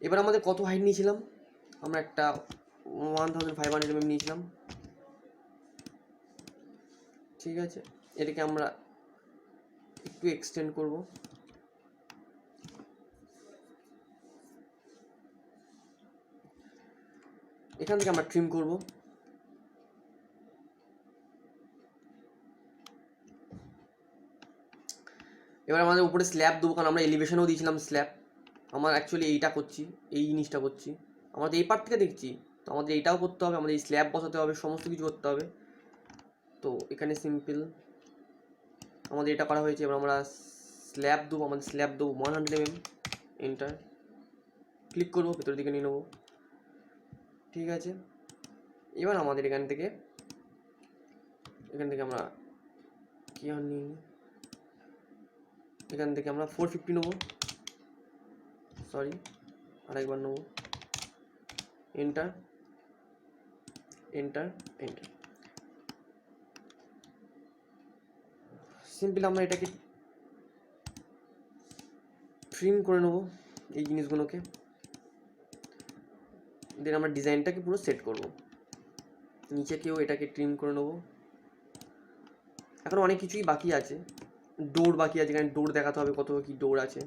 এবার আমাদের কত হাইট নিয়েছিলাম? আমরা একটা 1500 mm নিয়েছিলাম। ঠিক আছে, এটাকে আমরা একটু এক্সটেন্ড করব। এখান থেকে আমরা ট্রিম করব। এবার আমাদের উপরে স্ল্যাব দেবো, কারণ আমরা এলিভেশনও দিয়েছিলাম স্ল্যাব। আমার অ্যাকচুয়ালি এইটা করছি, এই জিনিসটা করছি, আমাদের এই পার্ট থেকে দেখছি, তো আমাদের এইটাও করতে হবে, আমাদের এই স্ল্যাব বসাতে হবে, সমস্ত কিছু করতে হবে। তো এখানে সিম্পল আমাদের এটা করা হয়েছে। এবার আমরা স্ল্যাব দেবো, আমাদের স্ল্যাব দেবো 100 mm, এন্টার ক্লিক করবো, ভেতরের দিকে নিয়ে নেবো। ঠিক আছে, এবার আমাদের এখান থেকে আমরা কি আর নিই, এখান থেকে আমরা 450 নেবো, সরি আরেকবার নেবো, এন্টার এন্টার এন্টার। সিম্পল আমরা এটাকে ট্রিম করে নেবো এই জিনিসগুলোকে, দেন আমরা ডিজাইনটাকে পুরো সেট করব। নিচেকেও এটাকে ট্রিম করে নেবো। এখন অনেক কিছুই বাকি আছে, ডোর বাকি আছে, এখানে ডোর দেখাতে হবে কত কি ডোর আছে।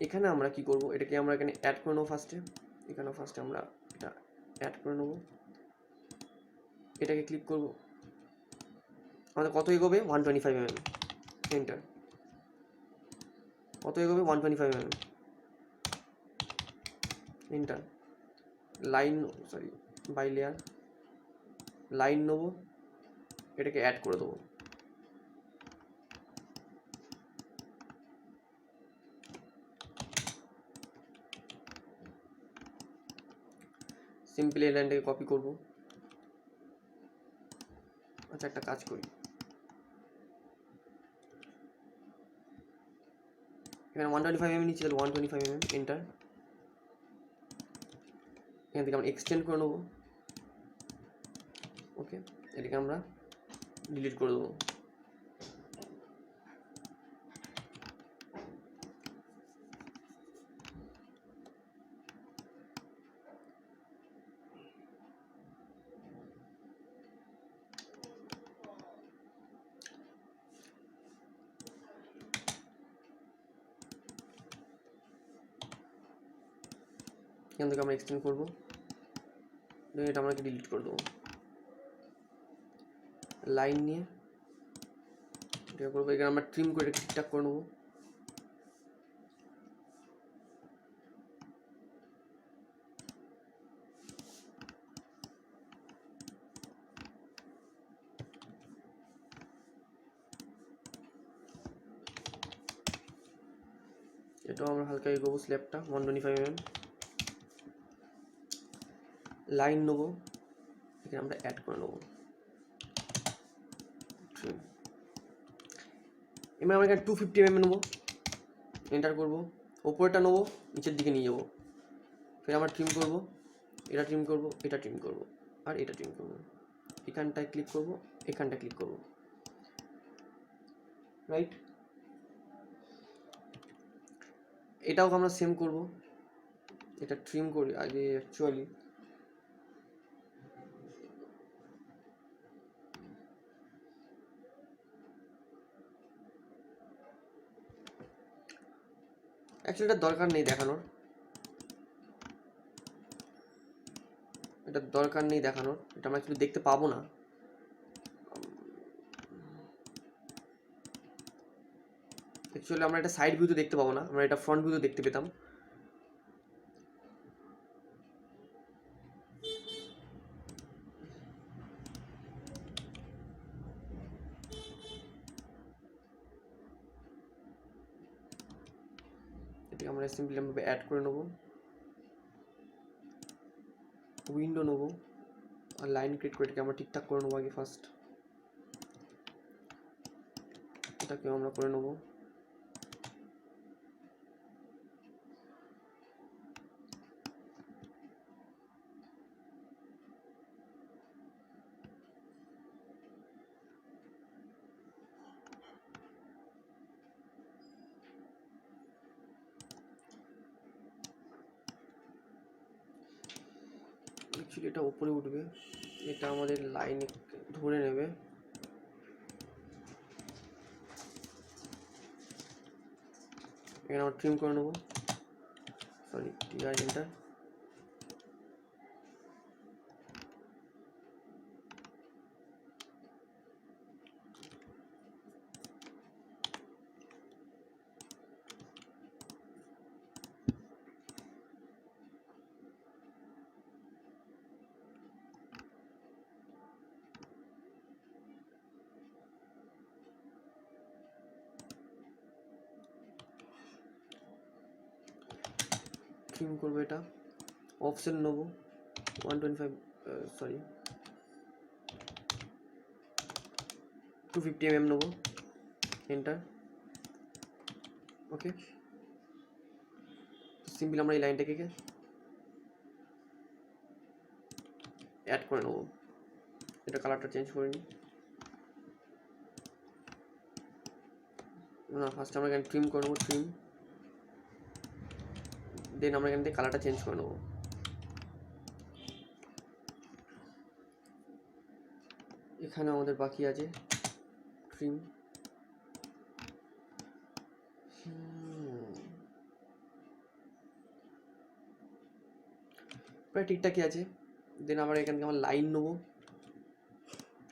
এখানে আমরা কি করব, এটাকে আমরা এখানে অ্যাড করে নেবো ফার্স্টে। এখানে ফার্স্টে আমরা এটা অ্যাড করে নেবো, এটাকে ক্লিক করব। আমাদের কত এগোবে? 125 mm, এন্টার। কত এগোবে? 125 mm, enter. Line, sorry by layer, line নেবো, এটাকে অ্যাড করে দেবো। সিম্পল এই লাইনটাকে কপি করব। আচ্ছা একটা কাজ করি, এখানে 125 mm নিচ্ছি, তাহলে 125 mm, এন্টার। এখান থেকে আমরা এক্সটেন্ড করে নেবো। ওকে, এটাকে আমরা ডিলিট করে দেবো। এখান থেকে আমরা এক্সটেন্ড করবো, এটা আমরা ডিলিট করে দেবো। লাইন নিয়ে এটা করবো, এখানে আমরা ট্রিম করে ঠিকঠাক করে নেবো। এটাও আমরা হালকা এগোবো, স্ল্যাবটা 125 mm, লাইন নেবো, এখানে আমরা অ্যাড করে নেবো। এবার আমরা এখানে 250 mm নেবো, এন্টার করবো, ওপরটা নেবো, নিচের দিকে নিয়ে যাবো, ফের আমরা ট্রিম করবো, এটা ট্রিম করবো, এটা ট্রিম করবো, আর এটা ট্রিম করবো। এখানটায় ক্লিক করবো, এখানটায় ক্লিক করবো, রাইট। এটাও আমরা সেম করব, এটা ট্রিম করি আগে অ্যাকচুয়ালি, অ্যাকচুয়ালি এটা দরকার নেই দেখানোর, এটা দরকার নেই দেখানোর, এটা আমরা অ্যাকচুয়ালি দেখতে পাবো না। অ্যাকচুয়ালি আমরা এটা সাইড ভিউতে দেখতে পাবো না, আমরা এটা ফ্রন্ট ভিউতে দেখতে পেতাম। এটাকে আমরা সিম্পলি আমরা অ্যাড করে নেবো, উইন্ডো নেবো আর লাইন ক্রিয়েট করে এটাকে আমরা ঠিকঠাক করে নেবো আগে ফার্স্ট। এটাকে আমরা করে নেবো। অ্যাকচুয়ালি এটা উপরে উঠবে, এটা আমাদের লাইনে ধরে নেবে। এখানে আমরা ট্রিম করে নেবো, সরি টিআর এন্টার। ট্রিম করবো, এটা অপশন নেবো 125, সরি 250 mm নেবো, এন্টার। ওকে, সিম্পল আমরা এই লাইনটাকে অ্যাড করে নেবো। এটা কালারটা চেঞ্জ করে নিই না, ফার্স্ট আমরা এখানে ট্রিম করে নেবো, ট্রিম, দেন আমরা এখান থেকে কালারটা চেঞ্জ করে নেবো। এখানে আমাদের বাকি আছে ট্রিম, প্রায় ঠিকঠাকই আছে। দেন আবার এখান থেকে আমরা লাইন নেবো,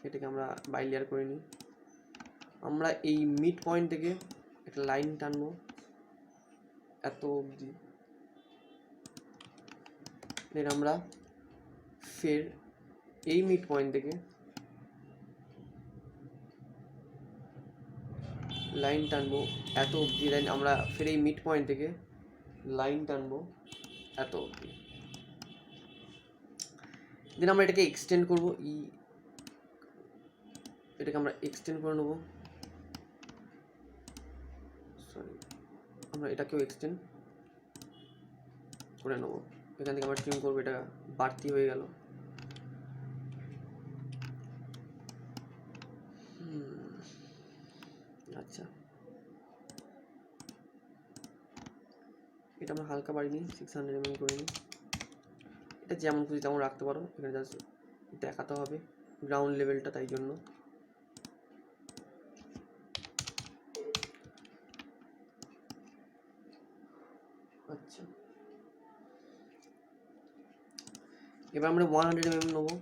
এটাকে আমরা বাই লেয়ার করে নিই। আমরা এই মিড পয়েন্ট থেকে একটা লাইন টানবো এত অবধি, দেন আমরা ফের এই মিড পয়েন্ট থেকে লাইন টানবো এত অবধি, দেন আমরা ফের এই মিড পয়েন্ট থেকে লাইন টানবো এত অবধি। দেন আমরা এটাকে এক্সটেন্ড করবো, এটাকে আমরা এক্সটেন্ড করে নেবো, সরি আমরা এটাকেও এক্সটেন্ড করে নেবো। এখান থেকে আমরা ট্রিম করবো, এটা বাড়তি হয়ে গেল। আচ্ছা, এটা আমরা হালকা বাড়িয়ে নিই, 600 mm করে নিই। এটা যেমন খুশি তেমন রাখতে পারো, এখানে জাস্ট দেখাতে হবে গ্রাউন্ড লেভেলটা, তাই জন্য। আচ্ছা, এবার আমরা 100 mm নেবো,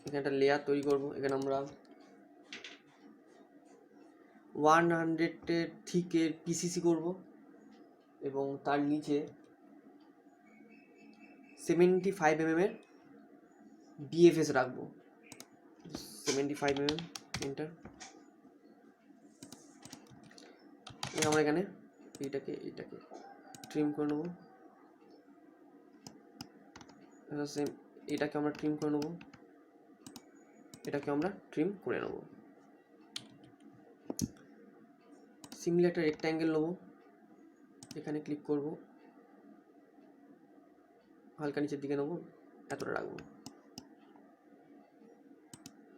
এখানে একটা লেয়ার তৈরি করবো। এখানে আমরা 100 থিকের পিসিসি করব এবং তার নিচে 75 mm এর বিএফএস রাখবো, 75 mm, এন্টার। আমরা এখানে এইটাকে ট্রিম করে নেবো, সেম এটাকে আমরা ট্রিম করে নেবো, এটাকে আমরা ট্রিম করে নেবো। সিমিলার একটা রেক্ট্যাঙ্গেল নেবো, এখানে ক্লিক করব, হালকা নিচের দিকে নেবো, এতটা রাখবো।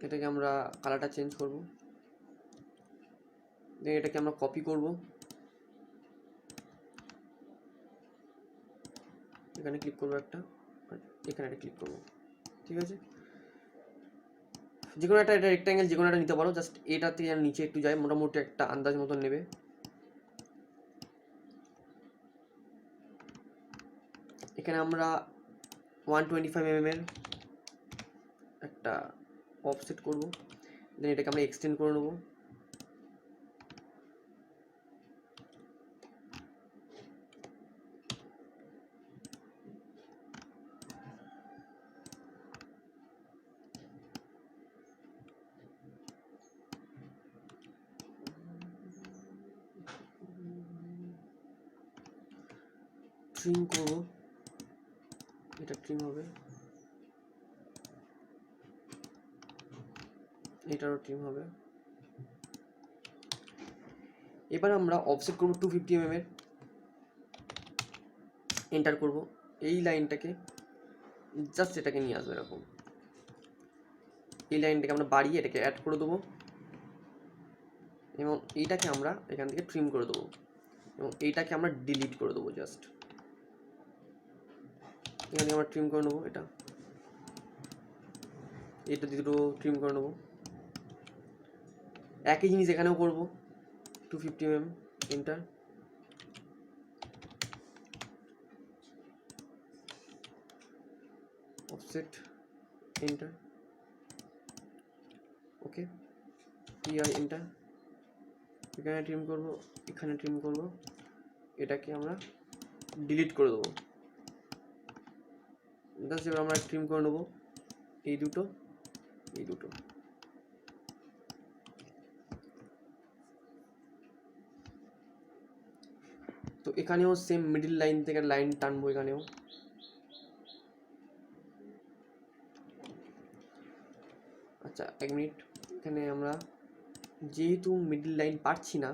এটাকে আমরা কালারটা চেঞ্জ করব, দেন এটাকে আমরা কপি করব, এখানে ক্লিক করবো একটা, এখানে একটা ক্লিক করব, ঠিক আছে। যে কোনো একটা, এটা রেক্ট্যাঙ্গেল যে কোনো একটা নিতে পারো, জাস্ট এটাতে আর নিচে একটু যায়, মোটামুটি একটা আন্দাজ মতন নেবে। এখানে আমরা 125 এর একটা অফসেট করব, দেন এটাকে আমরা এক্সটেন্ড করে নেবো। ট্রিম করবো, এটা ট্রিম হবে, এটারও ট্রিম হবে। এবার আমরা অফসেট করবো 250 mm এর, এন্টার করব। এই লাইনটাকে জাস্ট এটাকে নিয়ে আসবো এরকম, এই লাইনটাকে আমরা বাড়িয়ে এটাকে অ্যাড করে দেবো এবং এইটাকে আমরা এখান থেকে ট্রিম করে দেবো এবং এইটাকে আমরা ডিলিট করে দেবো। জাস্ট এখান থেকে আমরা ট্রিম করে নেবো, এটা দুটো ট্রিম করে নেবো। একই জিনিস এখানেও করবো, 250 mm, এন্টার। অফসেট, এন্টার, ওকে, এন্টার। এখানে ট্রিম করব, এখানে ট্রিম করব, এটাকে আমরা ডিলিট করে দেবো। জাস্ট এবার আমরা ট্রিম করে নেবো এই দুটো, এই দুটো। তো এখানেও সেম মিডিল লাইন থেকে লাইন টানবো এখানেও। আচ্ছা 1 মিনিট, এখানে আমরা যেহেতু মিডিল লাইন পাচ্ছি না,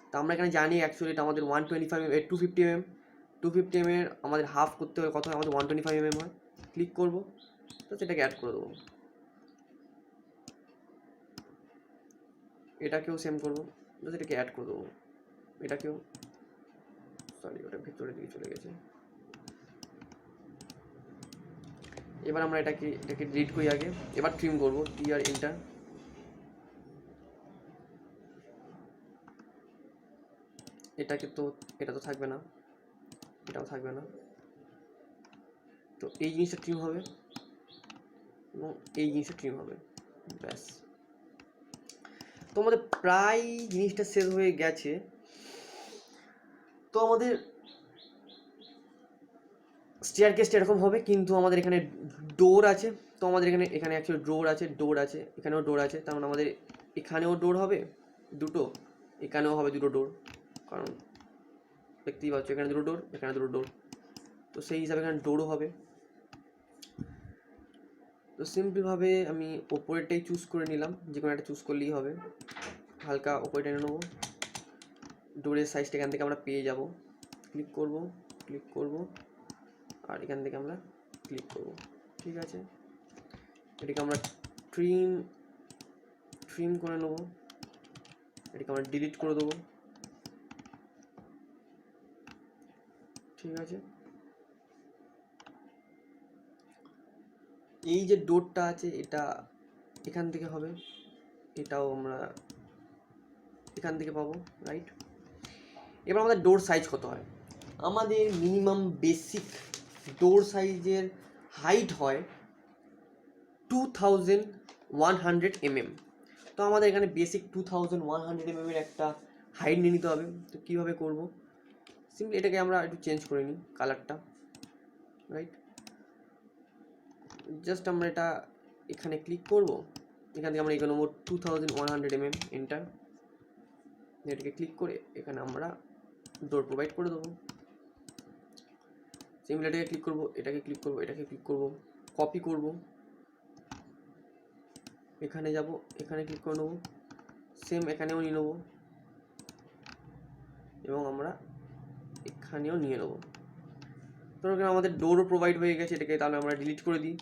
তো আমরা এখানে জানি অ্যাকচুয়ালি এটা আমাদের 250 mm, 250 mm এর আমাদের হাফ করতে হবে, কত হয় আমাদের 125 mm হয়। ক্লিক করব, তো সেটাকে অ্যাড করে দেবো। এটাকেও সেম করবো, তো সেটাকে অ্যাড করে দেবো। এটাকেও, সরি ওটা ভিতরে দিকে চলে গেছে। এবার আমরা এটাকে ডিলিট করি আগে, এবার ট্রিম করবো, এন্টার। এটাকে তো, এটা তো থাকবে না, এটাও থাকবে না। তো এই জিনিসটা ট্রিম হবে এবং এই জিনিসটা ট্রিম হবে, ব্যাস। তো আমাদের প্রায় জিনিসটা শেষ হয়ে গেছে। তো আমাদের স্টেয়ারকেসটা এরকম হবে, কিন্তু আমাদের এখানে ডোর আছে। তো আমাদের এখানে অ্যাকচুয়ালি ডোর আছে, এখানেও ডোর আছে। তার মানে আমাদের এখানেও ডোর হবে দুটো, এখানেও হবে দুটো ডোর, কারণ দেখতেই পাচ্ছ এখানে দুটো ডোর, এখানে দুটো ডোর। তো সেই হিসাবে এখানে ডোরও হবে। তো সিম্পলভাবে আমি ওপরেরটাই চুজ করে নিলাম, যে কোনো একটা চুজ করলেই হবে। হালকা ওপরে টেনে নেবো, ডোরের সাইজটা এখান থেকে আমরা পেয়ে যাব। ক্লিক করব আর এখান থেকে আমরা ক্লিক করব, ঠিক আছে। এটাকে আমরা ট্রিম করে নেব, এটাকে আমরা ডিলিট করে দেবো, ঠিক আছে। এই যে ডোরটা আছে এটা এখান থেকে হবে, এটাও আমরা এখান থেকে পাবো, রাইট। এবার আমাদের ডোর সাইজ কত হয়? আমাদের মিনিমাম বেসিক ডোর সাইজের হাইট হয় 2100 mm। তো আমাদের এখানে বেসিক 2100 mm এর একটা হাইট নিয়ে নিতে হবে। তো কীভাবে করবো? সিম্পলি এটাকে আমরা একটু চেঞ্জ করে নিই কালারটা, রাইট। জাস্ট আমরা এটা এখানে ক্লিক করব, এখান থেকে আমরা এগোনো নেবো 2100 mm, এন্টার। এটাকে ক্লিক করে এখানে আমরা ডোর প্রোভাইড করে দেবো। সিম্পলি এটাকে ক্লিক করবো, এটাকে ক্লিক করবো, এটাকে ক্লিক করবো, কপি করব, এখানে যাব, এখানে ক্লিক করে নেবো, সেম এখানেও নিয়ে নেবো এবং আমরা এখানেও নিয়ে নেবো। তো এখানে আমাদের ডোরও প্রোভাইড হয়ে গেছে, এটাকে তাহলে আমরা ডিলিট করে দিই।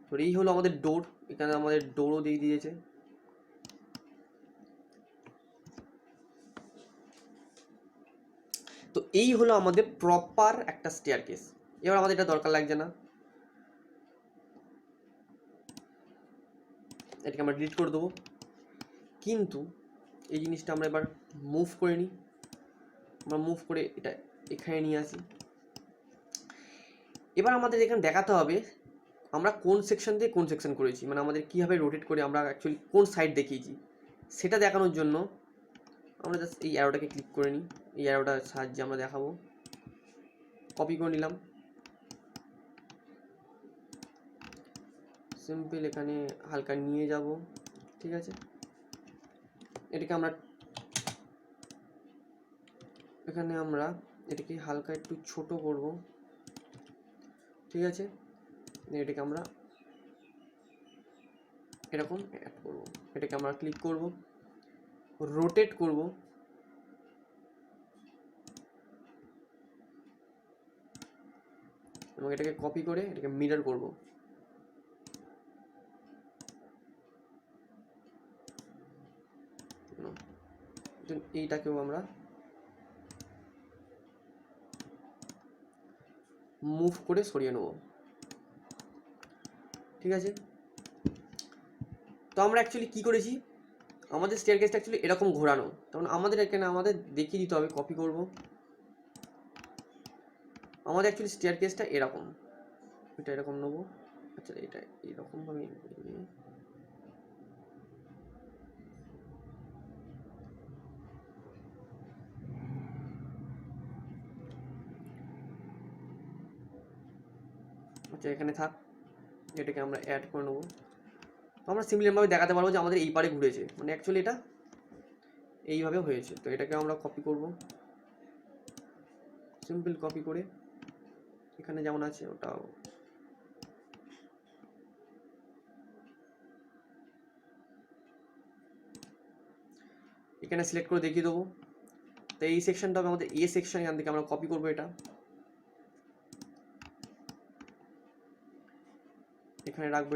তো এই হলো আমাদের ডোর, এখানে আমাদের ডোরও দিয়ে দিয়েছে। তো এই হলো আমাদের প্রপার একটা স্টেয়ারকেস। এবার আমাদের এটা দরকার লাগছে না, এটাকে আমরা ডিলিট করে দেবো। কিন্তু এই জিনিসটা আমরা এবার মুভ করে নিই, আমরা মুভ করে এটা এখানে নিয়ে আসি। এবার আমাদের এখানে দেখাতে হবে আমরা কোন সেকশন দিয়ে কোন সেকশন করেছি, মানে আমাদের কীভাবে রোটেট করে আমরা অ্যাকচুয়ালি কোন সাইড দেখিয়েছি সেটা দেখানোর জন্য আমরা জাস্ট এই অ্যারোটাকে ক্লিক করে নিই। এই অ্যারোটার সাহায্যে আমরা দেখাবো। কপি করে নিলাম, সিম্পল এখানে হালকা নিয়ে যাব, ঠিক আছে। এটাকে আমরা এটাকে হালকা একটু ছোট করব, ঠিক আছে। এটাকে আমরা এরকম অ্যাড করব, এটাকে আমরা ক্লিক করব, রোটেট করব, এবং এটাকে কপি করে এটাকে মিরর করব। এইটাকেও আমরা মুভ করে সরিয়ে নেব, ঠিক আছে। তো আমরা অ্যাকচুয়ালি কী করেছি, আমাদের স্টেয়ারকেসটা অ্যাকচুয়ালি এরকম ঘোরানো, তখন আমাদের এখানে দেখিয়ে দিতে হবে। কপি করব, আমাদের অ্যাকচুয়ালি স্টেয়ারকেসটা এরকম, এটা এরকম নেবো। আচ্ছা, এটা এইরকমভাবে আচ্ছা এখানে থাক, এটাকে আমরা অ্যাড করে নেবো। আমরা সিমিলারভাবে দেখাতে পারবো যে আমাদের এই পারে ঘুরেছে, মানে অ্যাকচুয়ালি এটা এইভাবে হয়েছে। তো এটাকে আমরা কপি করব, সিম্পল কপি করে এখানে যেমন আছে ওটাও এখানে সিলেক্ট করে দেখিয়ে দেবো। তো এই সেকশনটা হবে আমাদের এ সেকশন, এখান থেকে আমরা কপি করবো, এটা এখানে রাখবো,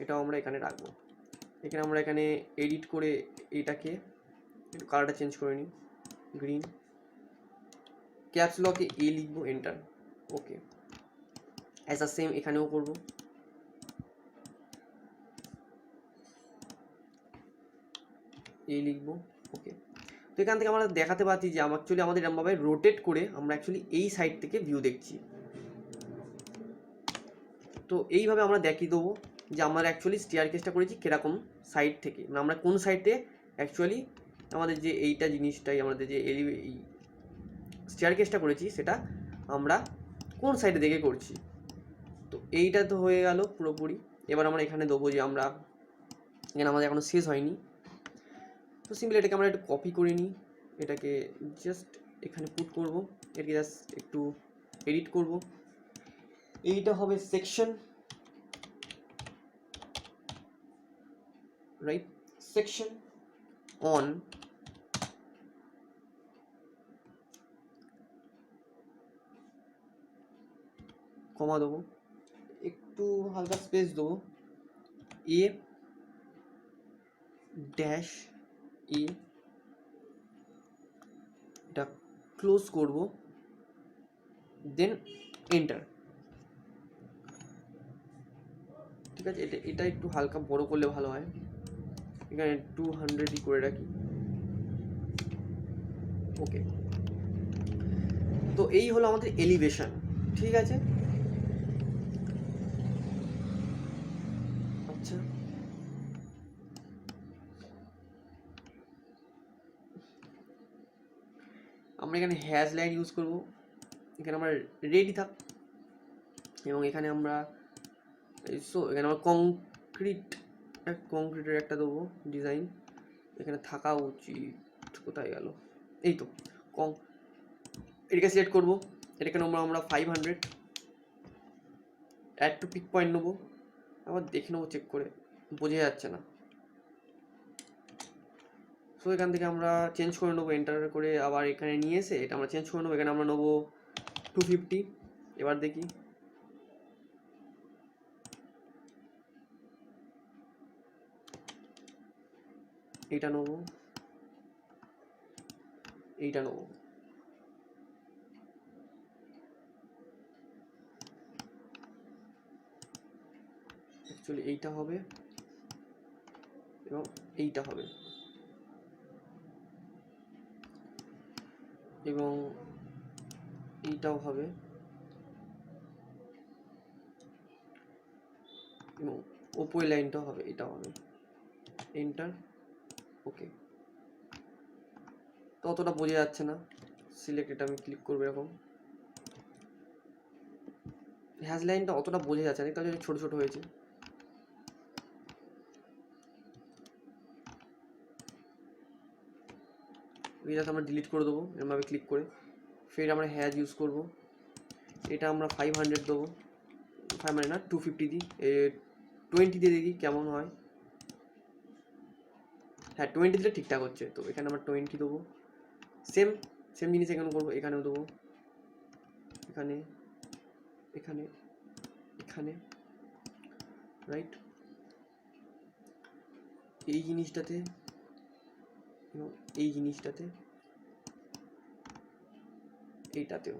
এটাও আমরা এখানে রাখবো। আমরা এখানে এডিট করে এইটাকে একটু কালারটা চেঞ্জ করে নিই, গ্রিন, ক্যাপস লকে এ লিখবো, enter, okay. As a same এখানেও করব, এই লিখবো, ওকে। তো এখান থেকে আমরা দেখাতে পাচ্ছি যে অ্যাকচুয়ালি আমাদের এরকমভাবে রোটেট করে আমরা অ্যাকচুয়ালি এই সাইড থেকে ভিউ দেখছি। তো এইভাবে আমরা দেখিয়ে দেবো যে আমরা অ্যাকচুয়ালি স্টেয়ারকেসটা করেছি কীরকম সাইড থেকে, মানে আমরা কোন সাইডে অ্যাকচুয়ালি আমাদের যে এইটা জিনিসটাই আমাদের যে এই স্টেয়ারকেসটা করেছি সেটা আমরা কোন সাইডে দেখে করছি। তো এইটা তো হয়ে গেল পুরোপুরি। এবার আমরা এখানে দেবো যে আমরা এখানে আমাদের এখনও শেষ হয়নি। তো সিম্পলি এটাকে আমরা একটু কপি করে নিই, এটাকে জাস্ট এখানে পুট করব, এটাকে জাস্ট একটু এডিট করব। এইটা হবে সেকশন, রাইট, সেকশন অন কমা দেবো, একটু হালকা স্পেস দেবো, এ ড্যাশ এ, এটা ক্লোজ করব, দেন এন্টার, ঠিক আছে। এটা একটু হালকা বড় করলে ভালো হয়, এখানে 200ই করে রাখি, ওকে। তো এই হলো আমাদের এলিভেশন, ঠিক আছে। আচ্ছা, আমরা এখানে হ্যাশ লাইন ইউজ করব, এখানে আমরা রেডি থাক, এবং এখানে আমরা এখানে আমরা কংক্রিটের একটা দেবো ডিজাইন, এখানে থাকা উচিত, কোথায় গেল, এই তো এটাকে সিলেক্ট করবো, এটাকে আমরা 500, অ্যাড টু পিক পয়েন্ট নেবো, আবার দেখে নেবো চেক করে, বোঝা যাচ্ছে না। সো এখান থেকে আমরা চেঞ্জ করে নেবো, এন্টার করে আবার এখানে নিয়ে এসে এটা আমরা চেঞ্জ করে নেবো, এখানে আমরা নেবো 250। এবার দেখি, এইটা নেবো, এইটা নেবো, অ্যাকচুয়ালি এইটা হবে এবং এইটা হবে, এবং এইটাও হবে, এবং ওপরের লাইনটাও হবে, এটাও হবে, এন্টার, ওকে। তো অতটা বোঝা যাচ্ছে না, সিলেক্ট, এটা আমি ক্লিক করবো এরকম। হ্যাজ লাইনটা অতটা বোঝা যাচ্ছে না, তাহলে ছোটো ছোটো হয়েছে। এটা আমরা ডিলিট করে দেবো এরমভাবে ক্লিক করে। ফের আমরা হ্যাজ ইউজ করব, এটা আমরা 500 দেবো, 500 না 250 দিই, 20 দিয়ে দেখি কেমন হয়। হ্যাঁ 20 দিলে ঠিকঠাক হচ্ছে। তো এখানে আমরা 20 দেবো। সেম সেম জিনিস এখানে করবো, এখানেও দেবো, এখানে এখানে এখানে, রাইট। এই জিনিসটাতে এবং এই জিনিসটাতে, এইটাতেও।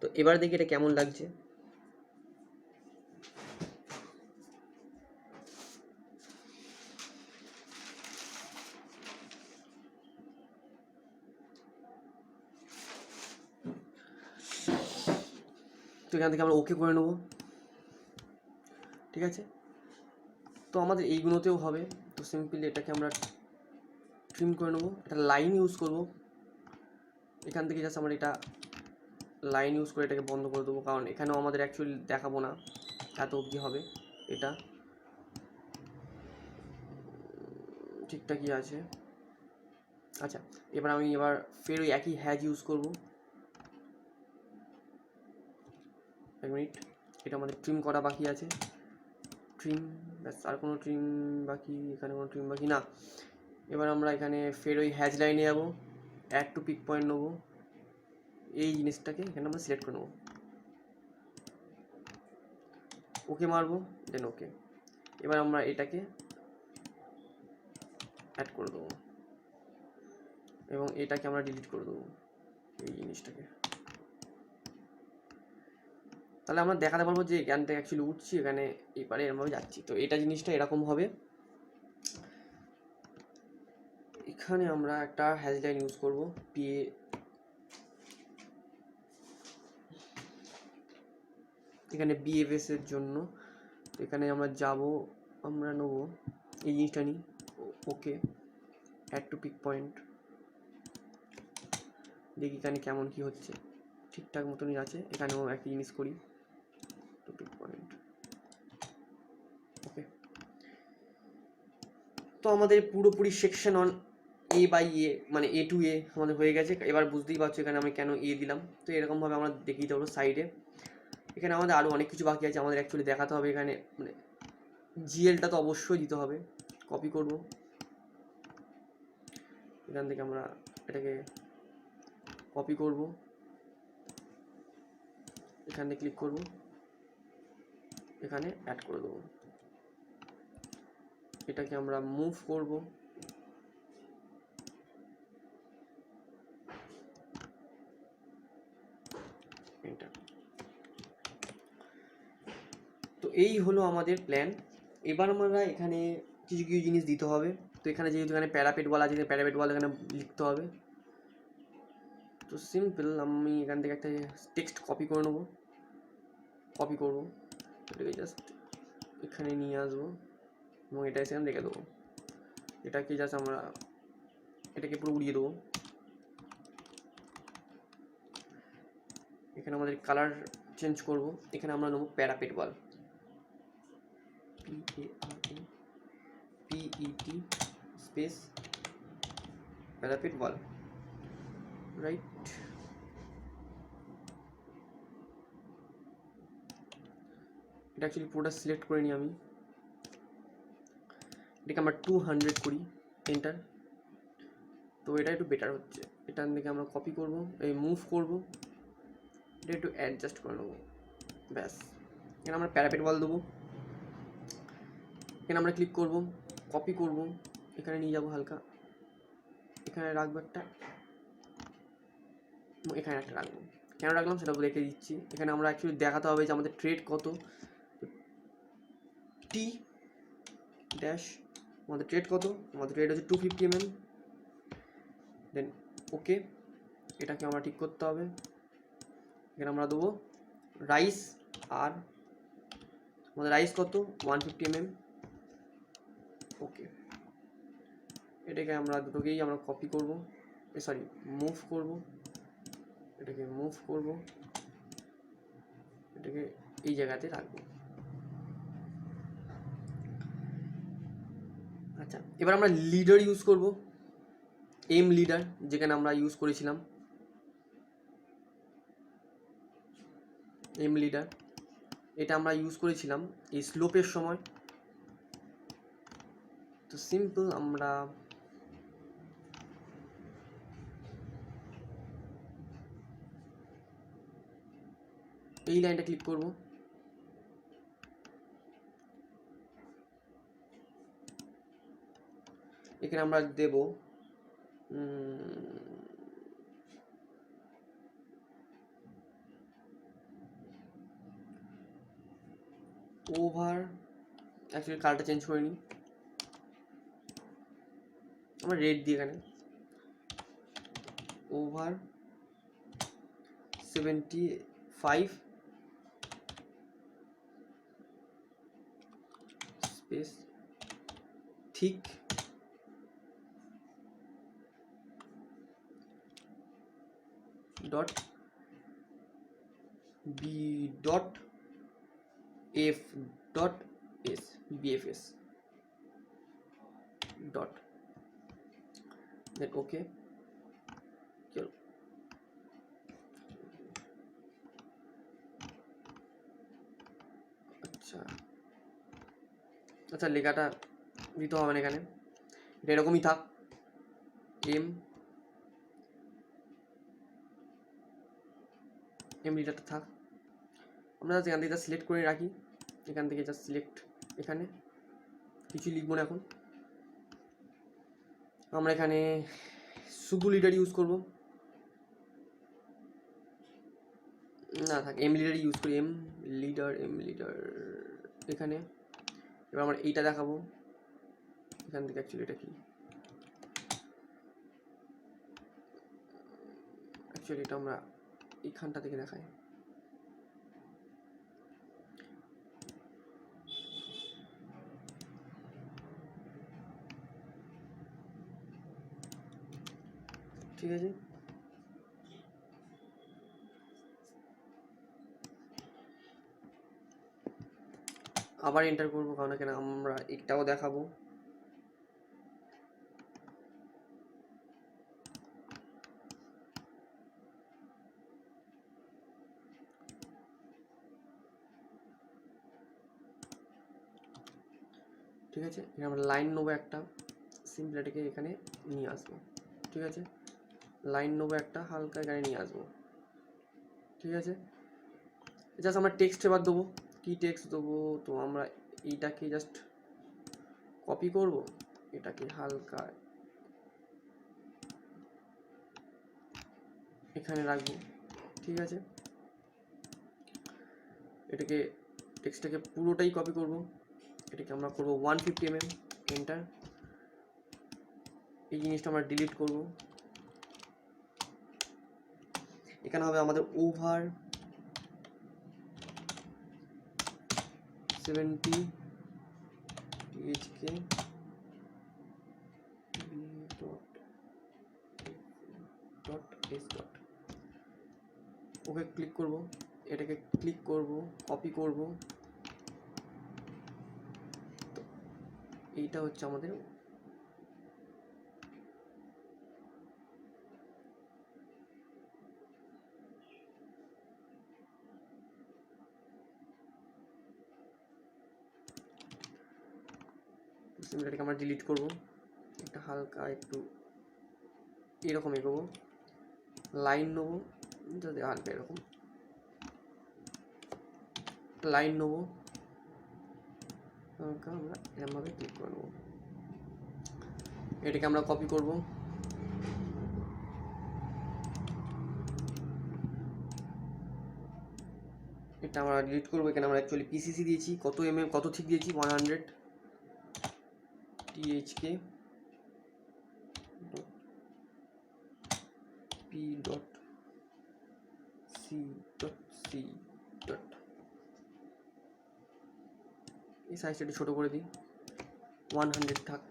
তো এবার দেখি এটা কেমন লাগছে। তো এখান থেকে আমরা ওকে করে নেবো, ঠিক আছে। তো আমাদের এইগুলোতেও হবে। তো সিম্পলি এটাকে আমরা ট্রিম করে নেবো, একটা লাইন ইউজ করব। এখান থেকে জাস্ট আমরা এটা লাইন ইউজ করে এটাকে বন্ধ করে দেবো, কারণ এখানেও আমাদের অ্যাকচুয়ালি দেখাবো না, এত অবধি হবে। এটা ঠিকঠাকই আছে। আচ্ছা, এবার আমি ফের ওই একই হ্যাজ ইউজ করব। এক মিনিট, এটা আমাদের ট্রিম করা বাকি আছে। ট্রিম, ব্যাস, আর কোনো ট্রিম বাকি, এখানে কোনো ট্রিম বাকি না। এবার আমরা এখানে ফের ওই হ্যাজ লাইনে যাবো, অ্যাড টু পিক পয়েন্ট নেবো, এই জিনিসটাকে এখানে আমরা সিলেক্ট করে নেবো, ওকে মারবো, দেন ওকে। এবার আমরা এটাকে অ্যাড করে দেবো এবং এটাকে আমরা ডিলিট করে দেবো, এই জিনিসটাকে। তাহলে আমরা দেখাতে পারবো যে এখান থেকে অ্যাকচুয়ালি উঠছি, এখানে এবারে এরমভাবে যাচ্ছি। তো এটা জিনিসটা এরকম হবে। এখানে আমরা একটা হ্যাশ লাইন ইউজ করবো, পিএ, এখানে বিএফএস এর জন্য। তো এখানে আমরা যাব, আমরা নেবো এই জিনিসটা নিই, ওকে, অ্যাড টু পিক পয়েন্ট, দেখি এখানে কেমন কি হচ্ছে। ঠিকঠাক মতনই আছে। এখানেও একটা জিনিস করি, টু পিক পয়েন্ট, ওকে। তো আমাদের পুরোপুরি সেকশন অন এ বাই এ, মানে এ টু এ আমাদের হয়ে গেছে। এবার বুঝতেই পারছো এখানে আমি কেন এ দিলাম। তো এরকমভাবে আমরা দেখিয়ে দেবো সাইডে। এখানে আমাদের আরও অনেক কিছু বাকি আছে, আমাদের অ্যাকচুয়ালি দেখাতে হবে। এখানে মানে জিএলটা তো অবশ্যই দিতে হবে। কপি করব, এখান থেকে আমরা এটাকে কপি করব, এখানে ক্লিক করব, এখানে অ্যাড করে দেবো। এটাকে আমরা মুভ করব, এটা। তো এই হলো আমাদের প্ল্যান। এবার আমরা এখানে কিছু কিছু জিনিস দিতে হবে। তো এখানে যেহেতু এখানে প্যারাপেট বলা আছে, প্যারাপেট বলা এখানে লিখতে হবে। তো সিম্পল, আমি এখান থেকে একটা টেক্সট কপি করে নেবো, কপি করবো, এটাকে জাস্ট এখানে নিয়ে আসবো এবং এটা এসে রেখে দেবো। এটাকে জাস্ট আমরা এটাকে পুরো উড়িয়ে দেবো। এখানে আমাদের কালার চেঞ্জ করব। এখানে আমরা নেবো প্যারাপেট ওয়াল, PET স্পেস প্যারাপেট ওয়াল, রাইট। এটা অ্যাকচুয়ালি পুরোটা সিলেক্ট করে নিই আমি। এটাকে আমরা 200 করি, এন্টার। তো এটা একটু বেটার হচ্ছে। এটার থেকে আমরা কপি করব, এই মুভ করব, এটা একটু অ্যাডজাস্ট করে নেবো, ব্যাস। এখানে আমরা প্যারাপেট ওয়াল দেবো। এখানে আমরা ক্লিক করব, কপি করব, এখানে নিয়ে যাব হালকা, এখানে রাখবো একটা, এখানে একটা রাখবো। কেন রাখলাম সেটা রেখে দিচ্ছি। এখানে আমরা অ্যাকচুয়ালি দেখাতে হবে যে আমাদের ট্রেড কত, টি ড্যাশ, আমাদের ট্রেড কত, আমাদের ট্রেড হচ্ছে 250 mm, দেন ওকে। এটাকে আমরা ঠিক করতে হবে, এখানে আমরা দেবো রাইস, আর আমাদের রাইস কত 150 mm। ওকে, এটাকে আমরা দুটোকেই আমরা কপি করব, সরি মুভ করব, এটাকে মুভ করব, এটাকে এই জায়গাতে রাখবো। আচ্ছা, এবার আমরা লিডার ইউজ করব, এম লিডার, যেখানে আমরা ইউজ করেছিলাম এম লিডার, এটা আমরা ইউজ করেছিলাম এই স্লোপের সময়। তো সিম্পল আমরা এই লাইনটা ক্লিক করব, এখানে আমরা দেব ওভার, অ্যাকচুয়ালি কালারটা চেঞ্জ করে নিই, আমরা রেড দিই এখানে, over 75 space thick dot B dot F dot S, BFS dot, then okay. চলো, আচ্ছা আচ্ছা, লেখাটা দিতে হবে না এখানে, এটা এরকমই থাক, এম লিডারটা থাক। আমরা এখান থেকে সিলেক্ট করে রাখি, এখান থেকে জাস্ট সিলেক্ট, এখানে কিছু লিখবো না এখন, আমরা এখানে শুধু লিডার ইউজ করব, না থাক এম লিডার ইউজ করি, এম লিডার এখানে। এবার আমরা এইটা দেখাবো এখান থেকে, অ্যাকচুয়ালি এটা কি, অ্যাকচুয়ালি এটা আমরা এইখানটা থেকে দেখাই, ঠিক আছে। আবার এন্টার করবো, কারণ এখানে আমরা এটাও দেখাবো, ঠিক আছে। এখানে আমরা লাইন নেবো একটা, সিম্পল এটাকে এখানে নিয়ে আসবো, ঠিক আছে, লাইন নেবো একটা হালকা এখানে নিয়ে আসবো, ঠিক আছে। জাস্ট আমরা টেক্সট এবার দেবো, কি টেক্সট দেবো, তো আমরা এইটাকে জাস্ট কপি করব, এটাকে হালকা এখানে রাখবো, ঠিক আছে। এটাকে টেক্সটটাকে পুরোটাই কপি করব, এটাকে আমরা করব 150 mm, এন্টার। এই জিনিসটা আমরা ডিলিট করব, এখানে হবে আমাদের over 70 THK .s. Okay click করব, এটাকে ক্লিক করব, কপি করব, তো এইটা হচ্ছে আমাদের এটাকে আমরা ডিলিট করব, একটা হালকা একটু এরকম এগোবো, লাইন নেবো, যদি হালকা এরকম লাইন নেবো, হালকা আমরা এরকমভাবে ক্লিক করে নেবো, এটাকে আমরা কপি করব, এটা আমরা ডিলিট করবো। এখানে আমরা অ্যাকচুয়ালি পিসিসি দিয়েছি, কত mm কত ঠিক দিয়েছি 100 THK P.C dot C dot, এই সাইজটা একটু ছোটো করে দিই, 100 থাক,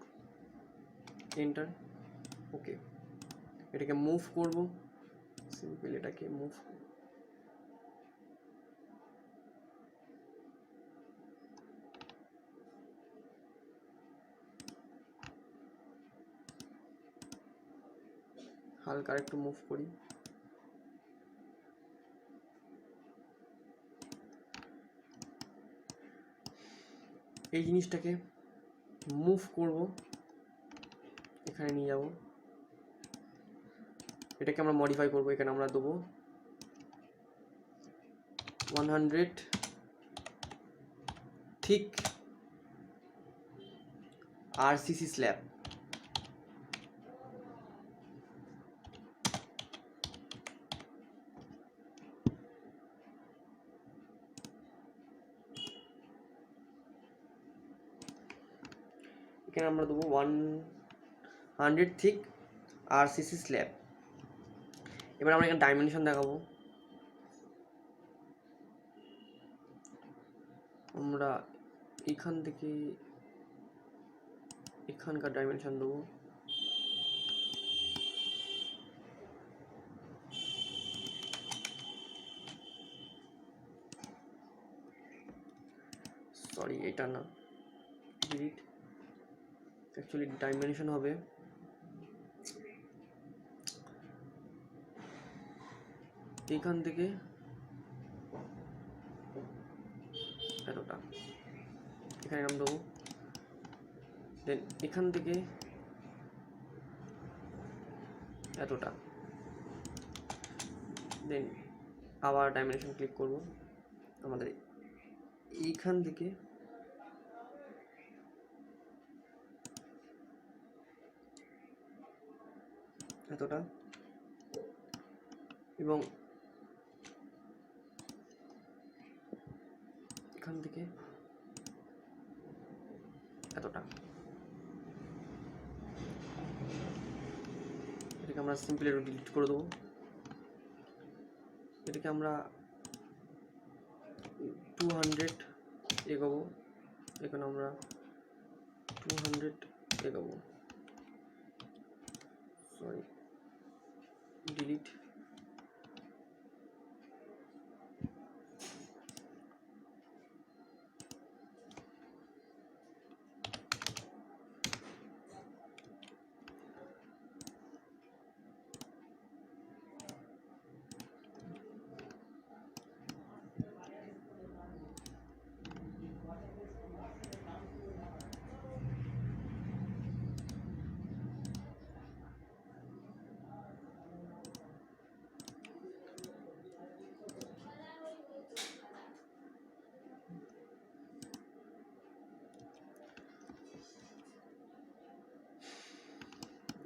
এন্টার। ওকে, এটাকে মুভ করব, সিম্পল এটাকে মুভ, হালকা একটু মুভ করি, এই জিনিসটাকে মুভ করব, এখানে নিয়ে যাব, এটাকে আমরা মডিফাই করব, এখানে আমরা দেবো 100 ঠিক আরসিসি স্ল্যাব, এখানে আমরা দেবো 100 ঠিক আরসিসি স্ল্যাব। এবার আমরা এখানে ডাইমেনশন দেখাবো, আমরা এখান থেকে এখানকার ডাইমেনশন দেবো, সরি এটা না, ডিলিট, অ্যাকচুয়ালি ডাইমেনশন হবে এখান থেকে এতটা, এখানে নাম দেবো, দেন এখান থেকে এতটা, দেন আবার ডাইমেনশন ক্লিক করব, আমাদের এইখান থেকে এতটা, এবং এখান থেকে এতটা, এটাকে আমরা সিম্পলি ডিলিট করে দেবো, এটাকে আমরা 200 এগোবো, এখানে আমরা 200 এগোবো, সরি ডিলিট,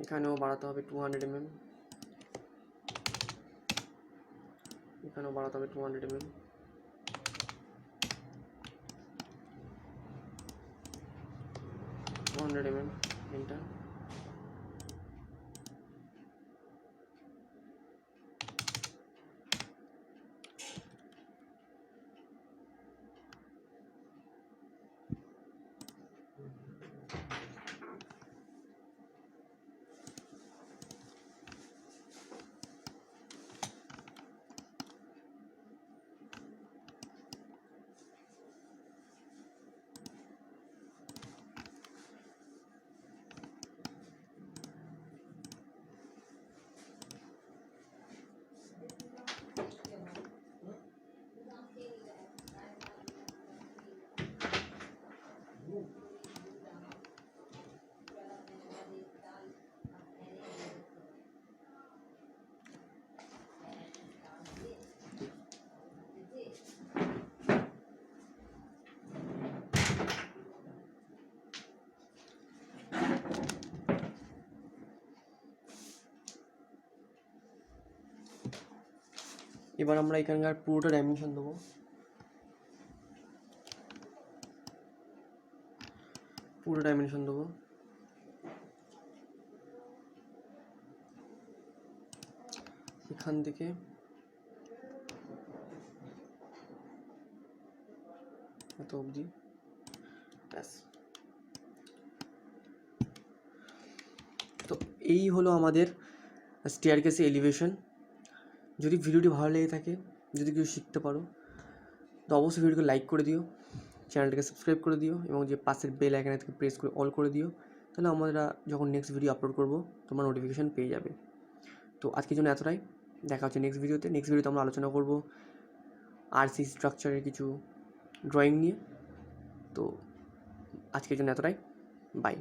এখানেও বাড়াতে হবে 200 mm, এখানেও বাড়াতে হবে 200 mm, এন্টার। এবার আমরা এখানকার পুরোটা ডাইমেনশন দেবো, পুরো ডাইমেনশন দেবো, এখান থেকে এত অবধি ব্যাস। তো এই হলো আমাদের স্টেয়ারকেসের এলিভেশন। যদি ভিডিওটি ভালো লেগে থাকে, যদি কিছু শিখতে পারো, তো অবশ্যই ভিডিওকে লাইক করে দিও, চ্যানেলটাকে সাবস্ক্রাইব করে দিও এবং যে পাশের বেল আইকনে থেকে প্রেস করে অল করে দিও, তাহলে আমরা যখন নেক্সট ভিডিও আপলোড করব তোমার নোটিফিকেশান পেয়ে যাবে। তো আজকের জন্য এতটাই, দেখা হচ্ছে নেক্সট ভিডিওতে। নেক্সট ভিডিওতে আমরা আলোচনা করব আরসি স্ট্রাকচারের কিছু ড্রয়িং নিয়ে। তো আজকের জন্য এতটাই, বাই।